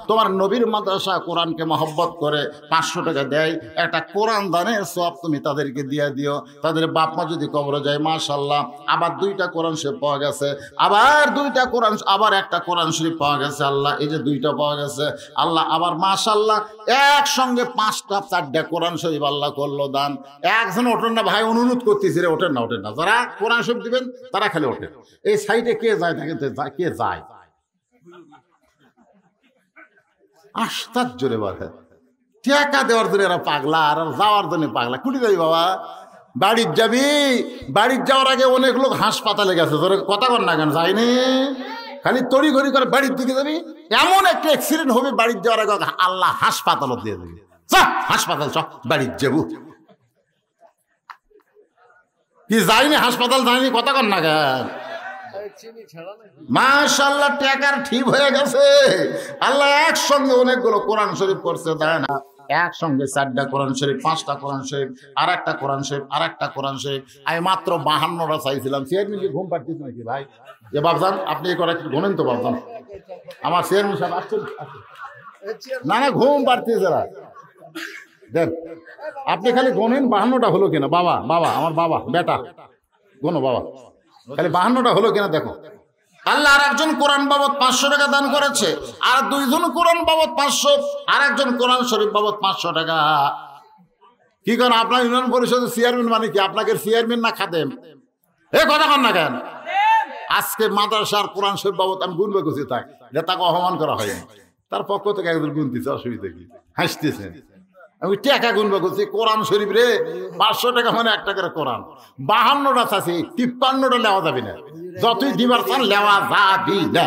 তোমার নবীর মাদ্রাসা কোরআনকে মহব্বত করে 500 টাকা দেয়, একটা কোরআন দানের সওয়াব তুমি তাদেরকে দিয়ে দিও। তাদের বাপ মা যদি কবরে যায়, মাশাআল্লাহ, আবার 2টা কোরআন শরীফ পাওয়া গেছে, আবার 2টা কোরআন, আবার একটা কোরআন শরীফ পাওয়া গেছে। আল্লাহ এই যে 2টা পাওয়া গেছে, আল্লাহ আবার মাশাআল্লাহ একসঙ্গে 5টা 4টা কোরআন শরীফ আল্লাহ করলো দান। একজন ওঠেন না ভাই, অনুরোধ করতেছি রে, ওঠেন না, ওঠেন না। যারা কোরআন শরীফ দিবেন তারা খালি ওঠেন। এই সাইডে কে যায় থাকে, কে যায়? আশ্চর্য রে বাবা, টাকা দেওয়ার জন্য এরা পাগলা আর যাওয়ার জন্য পাগলা। কুটি যাবি বাবা? বাড়ির যাবি? বাড়ির যাওয়ার আগে অনেক লোক হাসপাতালে গেছে, তোর কথা কর না কেন? যায়নি, খালি তড়ি ঘড়ি করে বাড়ির দিকে যাবি। এমন একটা অ্যাক্সিডেন্ট হবে বাড়ির যাওয়ার আগে, আল্লাহ হাসপাতালও দিয়ে দেবে। চ হাসপাতাল, চ বাড়ির যাবো। কি যায়নি হাসপাতাল, যায়নি, কথা কর না কেন? মাশাআল্লাহ, টাকার ঠিক হয়ে গেছে। আল্লাহ একসঙ্গে অনেকগুলো কোরআন শরীফ করছে, তাই না? একসঙ্গে 4টা কোরআন শরীফ, 5টা কোরআন শরীফ, আর একটা কোরআন শরীফ, আর একটা কোরআন শরীফ। আমি মাত্র 52টা চাইছিলাম। চেয়ারম্যান কি ঘুম পাচ্ছিস নাকি ভাই? যে বাবজান আপনি এই করা কি ঘুমেন তো বাবজান? আমার চেয়ারম্যান সাহেব আসছেন? না না, ঘুম পাচ্ছিস যারা, দেন আপনি খালি গোনেন 52টা হলো কিনা। বাবা, বাবা, আমার বাবা, বেটা গোনো বাবা, খালি 52টা হলো কিনা দেখো। আল্লাহ আর একজন কোরআন বাবদ 500 টাকা দান করেছে, আর 2 জন কোরআন বাবদ 500, আর একজন কোরআন শরীফ বাবদ 500 টাকা। কি করেন আপনার ইউনিয়ন পরিষদের চেয়ারম্যান? মানে কি আপনাকে চেয়ারম্যান না খাদেম? এ কথা কন না কেন? আজকে মাদ্রাসার কোরআন শরীফ বাবদ আমি গুনবে করছি, তাকে অপমান করা হয়নি। তার পক্ষ থেকে একজন গুনতেছে, অসুবিধা কি? হাসতেছেন। আমি টাকা গুনবে করছি, কোরআন শরীফ রে 500 টাকা মানে 1 টাকার কোরআন। 52টা চাষি, 53টা নেওয়া যাবে না। যতই দিবার চান লেওয়া যাবি না।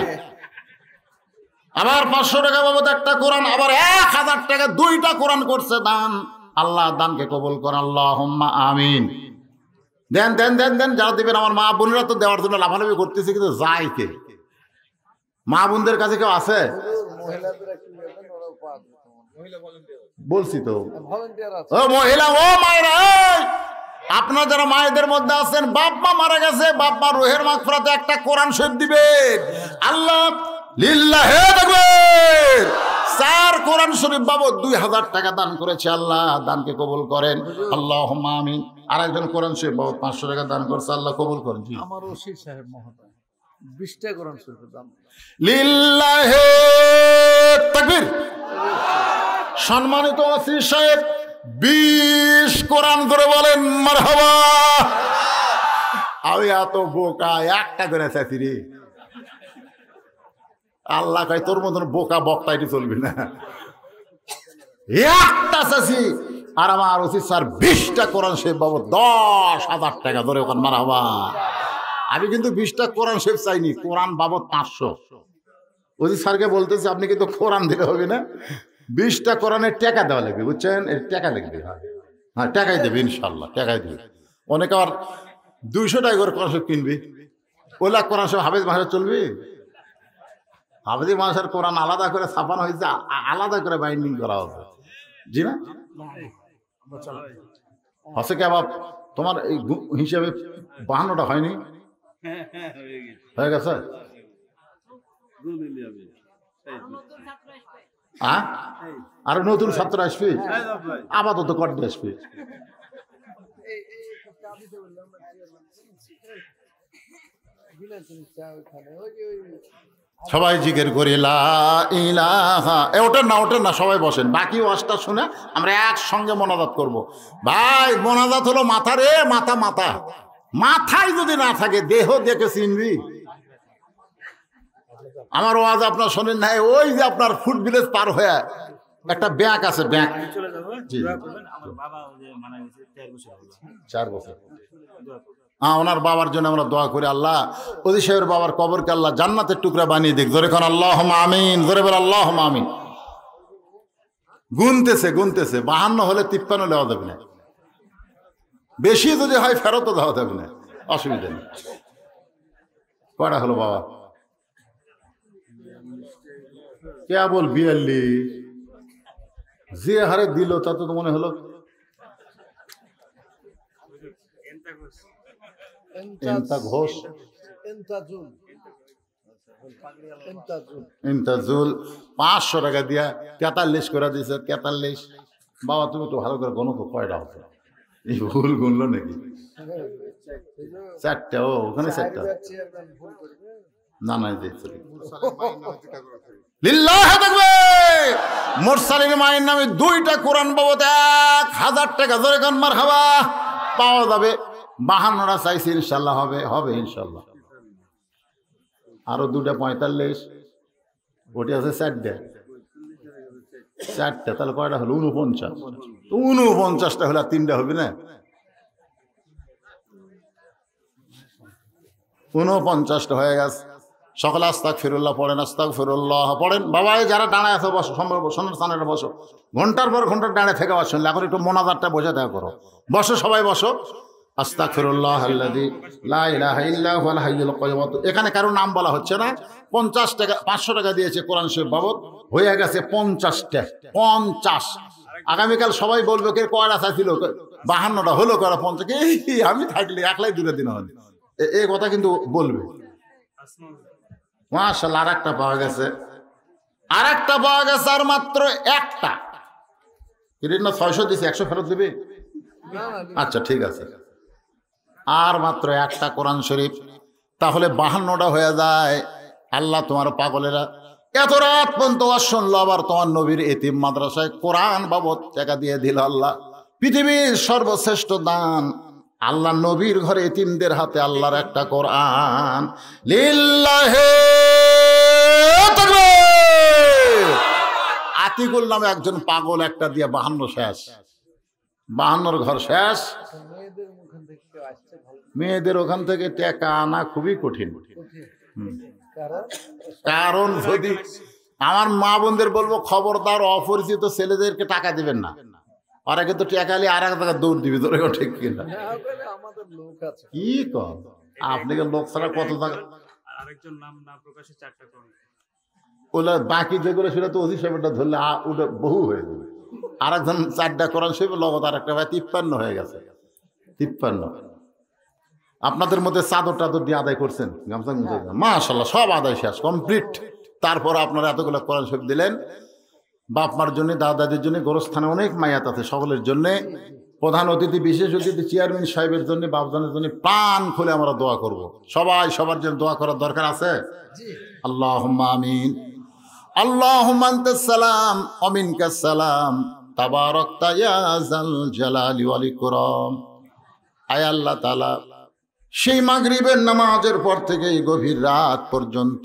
আবার 500 টাকা বাবদ একটা কোরআন, আবার 1000 টাকা 2টা কোরআন করছে দান। আল্লাহ দানকে কবুল করেন, আল্লাহুম্মা আমিন। দেন দেন দেন দেন, যারা দিবেন। আমার মা বোনেরা তো দেওয়ার জন্য লাফালাফি করতেছে, কিন্তু যায় কে? মা বোনদের কাছে কেউ আছে? বলছি তো, ও মহিলা, ও মায়েরা, আপনার যারা মায়েদের মধ্যে আছেন, বাপ মা মারা গেছে, বাপ মা রুহের মাগফিরাতে একটা কোরআন শরীফ দিবেন। আল্লাহ লিল্লাহে তাকবীর। 4 কোরআন শরীফ বাবদ 2000 টাকা দান করেছে। আল্লাহ দানকে কবুল করেন, আল্লাহুম্মা আমিন। আর একজন কোরআন শরীফ বাবদ 500 টাকা দান করছে, আল্লাহ কবুল করেন। জি, আমার ওসি সাহেব মহোদয় 20টা কোরআন শরীফের দান। লিল্লাহে তাকবীর। সম্মানিত ওসি সাহেব 20 কোরআন করে বলেন মারহাবা। আমি এত বোকা, একটা করে চাইছি রে। আল্লাহ কয় তোর মতন বোকা বক্তাইটি চলবে না, একটা চাইছি। আর আমার ওসি স্যার 20টা কোরআন শরীফ বাবদ 10,000 টাকা ধরে ওখানে মারহাবা। আমি কিন্তু 20টা কোরআন শরীফ চাইনি, কোরআন বাবদ 500। ওসি স্যারকে বলতেছি আপনি কিন্তু কোরআন দিলে হবে না, 20টা কোরআনের টাকা দেওয়া লাগবে, বুঝছেন? এর টাকা লাগবে। হ্যাঁ, টাকাই দেবে ইনশাল্লাহ, টাকাই দেবে। অনেকে আর 200 টাকা করে কোরআন শরীফ কিনবে, ওলা কোরআন শরীফ হাফেজ মাসার চলবে? হাফেজ মাসার কোরআন আলাদা করে ছাপানো হয়েছে, আলাদা করে বাইন্ডিং করা হবে। জি না হসে কে বাপ, তোমার এই হিসাবে 52টা হয়নি? হয়ে গেছে? আর নতুন ছাত্র আসবে, আপাতত কটে আসবে। সবাই জিকির করি লা ইলাহা। ওটা না, ওটা না, সবাই বসেন, বাকি ওয়াজটা শুনে আমরা একসঙ্গে মোনাজাত করব। ভাই মোনাজাত হলো মাথা রে, মাথা মাথা। মাথায় যদি না থাকে দেহ দেখে চিনবি। আমার ওয়াজ আপনার শোনেন নাই? ওই যে আপনার ফুড ভিলেজ পার হয়ে একটা ব্যাংক আছে, ব্যাংক। জি, 4 বছর। হ্যাঁ, ওনার বাবার জন্য আমরা দোয়া করি, আল্লাহ ওদি সাহেবের বাবার কবরকে আল্লাহ জান্নাতের টুকরা বানিয়ে দিক। জোরে কোন আল্লাহুম্মা আমিন, জোরে বল আল্লাহুম্মা আমিন। গুনতেছে 52 হলে 53 দেওয়া যাবে না, বেশি যদি হয় ফেরতও দেওয়া যাবে না, অসুবিধা নেই। কয়টা হলো বাবা? কেবল 42। যে হারে দিল তা তো মনে হলো ঘোষ ইন্তাজুল 500 টাকা দিয়া 43 করে দিয়েছে। 43 বাবা, তুমি তো ভালো করে গণো তো, কয়টা হতো? এই ভুল গুনলো নাকি? 4টা। ও ওখানে 4টা না, না লিল্লাহি তাকবীর। মুরসালিন মায়ের নামে 2টা কোরআন বাবদ 1000 টাকা ধরে গান মারহাবা পাওয়া যাবে। 52টা চাইছি, ইনশাল্লাহ হবে, হবে ইনশাল্লাহ। আরো 2টা 45, ওটি আছে 4টা। তাহলে কয়টা হলো? 49। 49টা হলে 3টা হবে না? 49টা হয়ে গেছে। সকলে আস্তাগফিরুল্লাহ পড়েন, আস্তাগফিরুল্লাহ পড়েন। বাবা যারা দাঁড়ায় আছে বসো, সোনার স্থানে বসো, ঘন্টার পর ঘন্টা দাঁড়িয়ে থেকে বসুন। এখন একটু মোনাজাতটা বসে দেখা করো, বসো সবাই বসো। আস্তাগফিরুল্লাহ আল্লাযী লা ইলাহা ইল্লা হুয়াল হাইয়ুল কাইয়্যুম। এখানে কারো নাম বলা হচ্ছে না। 50 টাকা 500 টাকা দিয়েছে কোরআন শরীফ বাবদ, হয়ে গেছে 50টা। 50। আগামীকাল সবাই বলবে কে কয়টা চাইছিল, 52টা হলো কয়টা 50। আমি থাকলে একলাই 2টা দিন হবে, এই কথা কিন্তু বলবে। মাশাআল্লাহ, আরেকটা পাওয়া গেছে, আরেকটা পাওয়া গেছে। আর মাত্র একটা। কিরিন না 600 দিছে, 100 ফেরত দিবে? আচ্ছা ঠিক আছে। আর মাত্র একটা কোরআন শরীফ, তাহলে 52টা হয়ে যায়। আল্লাহ তোমার পাগলেরা এত রাত পর্যন্ত শুনলো, আবার তোমার নবীর এতিম মাদ্রাসায় কোরআন বাবদ টাকা দিয়ে দিল। আল্লাহ পৃথিবীর সর্বশ্রেষ্ঠ দান, আল্লাহ নবীর ঘরে এতিমদের হাতে আল্লাহর একটা কোরআন। লিল্লাহি তাকবীর। আতিকুল নামে একজন পাগল একটা দিয়ে 52 শেষ, 52 ঘর শেষ। মেয়েদের ওখান থেকে টাকা আনা খুবই কঠিন। কারণ যদি আমার মা বোনদের বলবো, খবরদার অপরিচিত ছেলেদেরকে টাকা দিবেন না, ওরা কিন্তু টাকা নিয়ে আর এক জায়গায় দৌড় দিবি। তোর ঠিক কিনা? কি কর আপনি লোক ছাড়া কত টাকা? ওলা বাকি যেগুলো সেটা তো অধিক সাহেবটা ধরলে ওটা বহু হয়ে যাবে। আর একজন 4টা কোরআন শরীফ লগত আর একটা ভাই 53 হয়ে গেছে। 53। আপনাদের মধ্যে চাদর টাদর দিয়ে আদায় করছেন, গামছা মাশাআল্লাহ সব আদায় শেষ কমপ্লিট। তারপর আপনারা এতগুলো কোরআন শরীফ দিলেন। বাপ মার জন্য, দাদা দাদির জন্য, গোরস্থানে অনেক মায়াত আছে, সকলের জন্য। প্রধান অতিথি, বিশেষ অতিথি চেয়ারম্যান সাহেবের জন্য, বাপজানের জন্য প্রাণ খুলে আমরা দোয়া করব। সবাই সবার জন্য দোয়া করার দরকার আছে। আল্লাহুম্মা আমিন। আল্লাহুম্মা আনতাস সালাম ওয়া মিনকাস সালাম তাবারাকতা ইয়া যাল জালালি ওয়াল ইকরাম। আয় আল্লাহ তাআলা, সেই মাগরিবের নামাজের পর থেকে এই গভীর রাত পর্যন্ত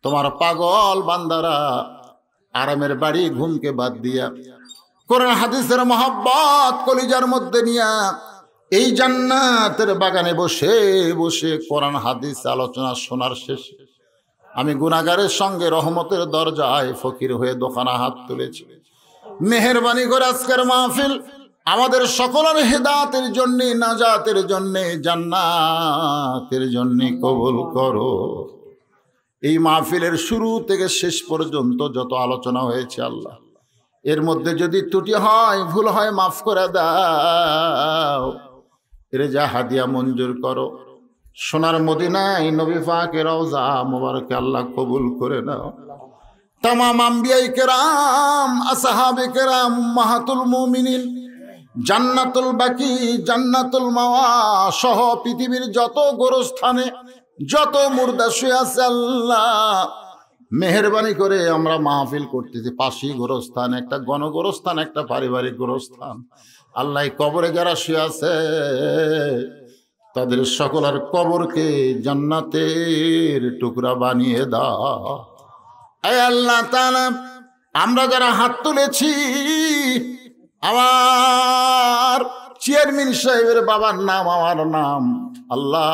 তোমার পাগল বান্দারা আরামের বাড়ি ঘুমকে বাদ দিয়া কোরআন হাদিসের মহব্বত কলিজার মধ্যে নিয়া এই জান্নাতের বাগানে বসে বসে কোরআন হাদিস আলোচনা শোনার শেষে আমি গুনাহগারের সঙ্গে রহমতের দরজায় ফকির হয়ে দোকানা হাত তুলেছি। মেহেরবানি করে আজকের মাহফিল আমাদের সকলের হেদায়েতের জন্য, নাজাতের জন্য, জান্নাতের জন্য কবুল করো। এই মাহফিলের শুরু থেকে শেষ পর্যন্ত যত আলোচনা হয়েছে আল্লাহ, এর মধ্যে যদি ত্রুটি হয়, ভুল হয়, মাফ করে দাও। এর যা হাদিয়া মঞ্জুর করো। সোনার মদিনায় নবী পাকের রওজা মোবারকে আল্লাহ কবুল করে নাও। তামাম আম্বিয়ায়ে কেরাম, আসহাবে কেরাম, উম্মাহাতুল মুমিনিন, জান্নাতুল বাকি, জান্নাতুল মাওয়া সহ পৃথিবীর যত গোরস্থানে যত মুর্দা শুয়ে আছে আল্লাহ মেহেরবানি করে আমরা মাহফিল করতেছি। পাশি গোরস্থান, একটা গণগোরস্থান, একটা পারিবারিক গোরস্থান। আল্লাহ কবরে যারা শুয়ে আছে তাদের সকলের কবরকে জান্নাতের টুকরা বানিয়ে দাও। আয় আল্লাহ তাআলা, আমরা যারা হাত তুলেছি, আমার চেয়ারম্যান সাহেবের বাবার নাম, আমার নাম, আল্লাহ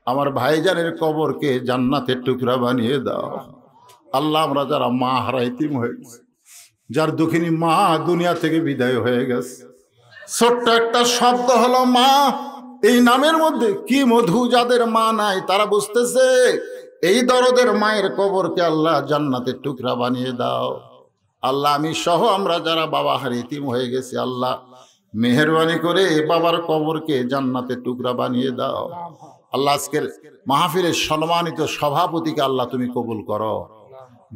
আমার ভাইজানের কবরকে জান্নাতের টুকরা বানিয়ে দাও। আল্লাহ আমরা যারা মা হারা ইতিম হয়ে গেছে, যার দুঃখিনী মা দুনিয়া থেকে বিদায় হয়ে গেছে, ছোট্ট একটা শব্দ হলো মা, এই নামের মধ্যে কি মধু। যাদের মা নাই তারা বুঝতেছে এই দরদের মায়ের কবরকে আল্লাহ জান্নাতের টুকরা বানিয়ে দাও। আল্লাহ আমি সহ আমরা যারা বাবা হারা ইতিম হয়ে গেছি, আল্লাহ মেহেরবানি করে বাবার কবরকে জান্নাতের টুকরা বানিয়ে দাও। আল্লাহ আজকের মাহফিলের সম্মানিত সভাপতিকে আল্লাহ তুমি কবুল করো।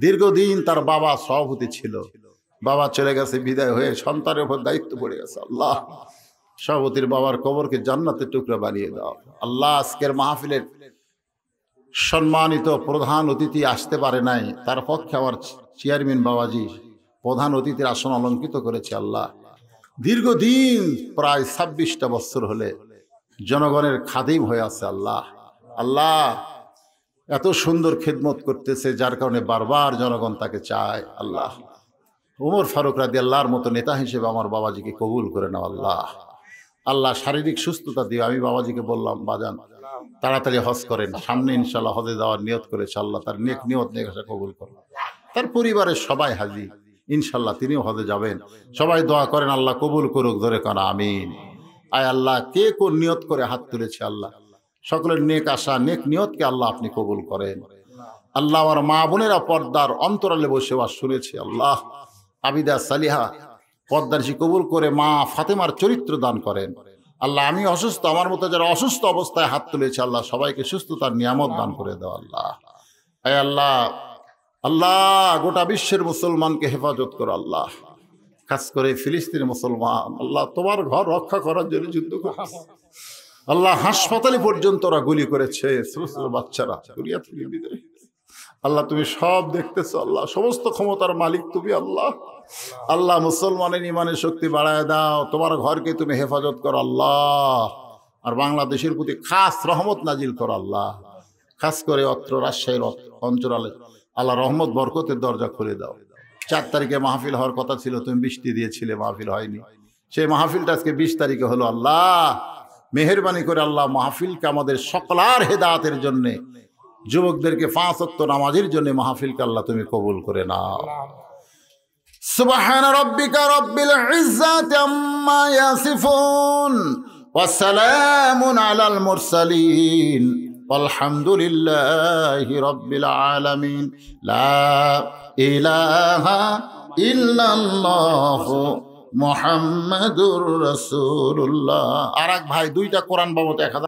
দীর্ঘদিন তার বাবা সভাপতি ছিল, বাবা চলে গেছে বিদায় হয়ে, সন্তানের উপর দায়িত্ব পড়ে গেছে। আল্লাহ সভাপতির বাবার কবরকে জান্নাতের টুকরা বানিয়ে দাও। আল্লাহ আজকের মাহফিলের সম্মানিত প্রধান অতিথি আসতে পারে নাই, তার পক্ষে আমার চেয়ারম্যান বাবাজি প্রধান অতিথির আসন অলঙ্কিত করেছে। আল্লাহ দীর্ঘদিন প্রায় 26টা বছর হলে জনগণের খাদিম হয়ে আছে। আল্লাহ আল্লাহ এত সুন্দর খেদমত করতেছে, যার কারণে বারবার জনগণ তাকে চায়। আল্লাহ ওমর ফারুক রাদিয়াল্লাহর মতো নেতা হিসেবে আমার বাবাজিকে কবুল করে নাও। আল্লাহ আল্লাহ শারীরিক সুস্থতা দিও। আমি বাবাজিকে বললাম, বাজান তাড়াতাড়ি হজ করেন, সামনে ইনশাল্লাহ হজে যাওয়ার নিয়ত করেছে। আল্লাহ তার নেক নিয়ত নেক আশা কবুল করো। তার পরিবারের সবাই হাজি, ইনশাল্লাহ তিনিও হজে যাবেন। সবাই দোয়া করেন আল্লাহ কবুল করুক, ধরে কানা আমিন। আয় আল্লাহ কে কোন নিয়ত করে হাত তুলেছে, আল্লাহ সকলের নেক আশা নেক নিয়তকে আল্লাহ আপনি কবুল করেন। আল্লাহ আমার মা বোনেরা পর্দার অন্তরালে বসে বাস শুনেছে, আল্লাহ আবিদা সালিহা পর্দারশি কবুল করে মা ফাতেমার চরিত্র দান করেন। আল্লাহ আমি অসুস্থ, আমার মতো যারা অসুস্থ অবস্থায় হাত তুলেছে, আল্লাহ সবাইকে সুস্থতার নিয়ামত দান করে দাও। আল্লাহ আয় আল্লাহ আল্লাহ গোটা বিশ্বের মুসলমানকে হেফাজত করো। আল্লাহ খাস করে ফিলিস্তিনের মুসলমান, আল্লাহ তোমার ঘর রক্ষা করার জন্য যুদ্ধ করছে। আল্লাহ হাসপাতালে পর্যন্ত ওরা গুলি করেছে, ছোট ছোট বাচ্চারা দুনিয়া থেকে বিদায়। আল্লাহ তুমি সব দেখতেছো, আল্লাহ সমস্ত ক্ষমতার মালিক তুমি। আল্লাহ আল্লাহ মুসলমানের ইমানের শক্তি বাড়ায় দাও, তোমার ঘরকে তুমি হেফাজত করো। আল্লাহ আর বাংলাদেশের প্রতি খাস রহমত নাজিল করো। আল্লাহ খাস করে অত্র রাজশাহীর অঞ্চলে আল্লাহ রহমত বরকতের দরজা খুলে দাও। 4 তারিখে মাহফিল হওয়ার কথা ছিল, তুমি বৃষ্টি দিয়েছিলে, মাহফিল হয়নি। সেই মাহফিলটা আজকে 20 তারিখে হলো। আল্লাহ মেহেরবানি করে আল্লাহ মাহফিলকে আমাদের সকলার হেদায়েতের জন্য, যুবকদেরকে 5 ওয়াক্ত নামাজের জন্য মাহফিলকে আল্লাহ তুমি কবুল করে নাও। সুবহান রাব্বিকা রাব্বিল ইজ্জাতি আম্মা ইয়াসিফুন ওয়া সালামুন আলাল মুরসালিন আলহামদুলিল্লাহি রাব্বিল আলামিন। লা ইলাহা ইল্লাল্লাহু মুহাম্মাদুর রাসূলুল্লাহ। আর এক ভাই দুইটা কোরআন বাবদ 1000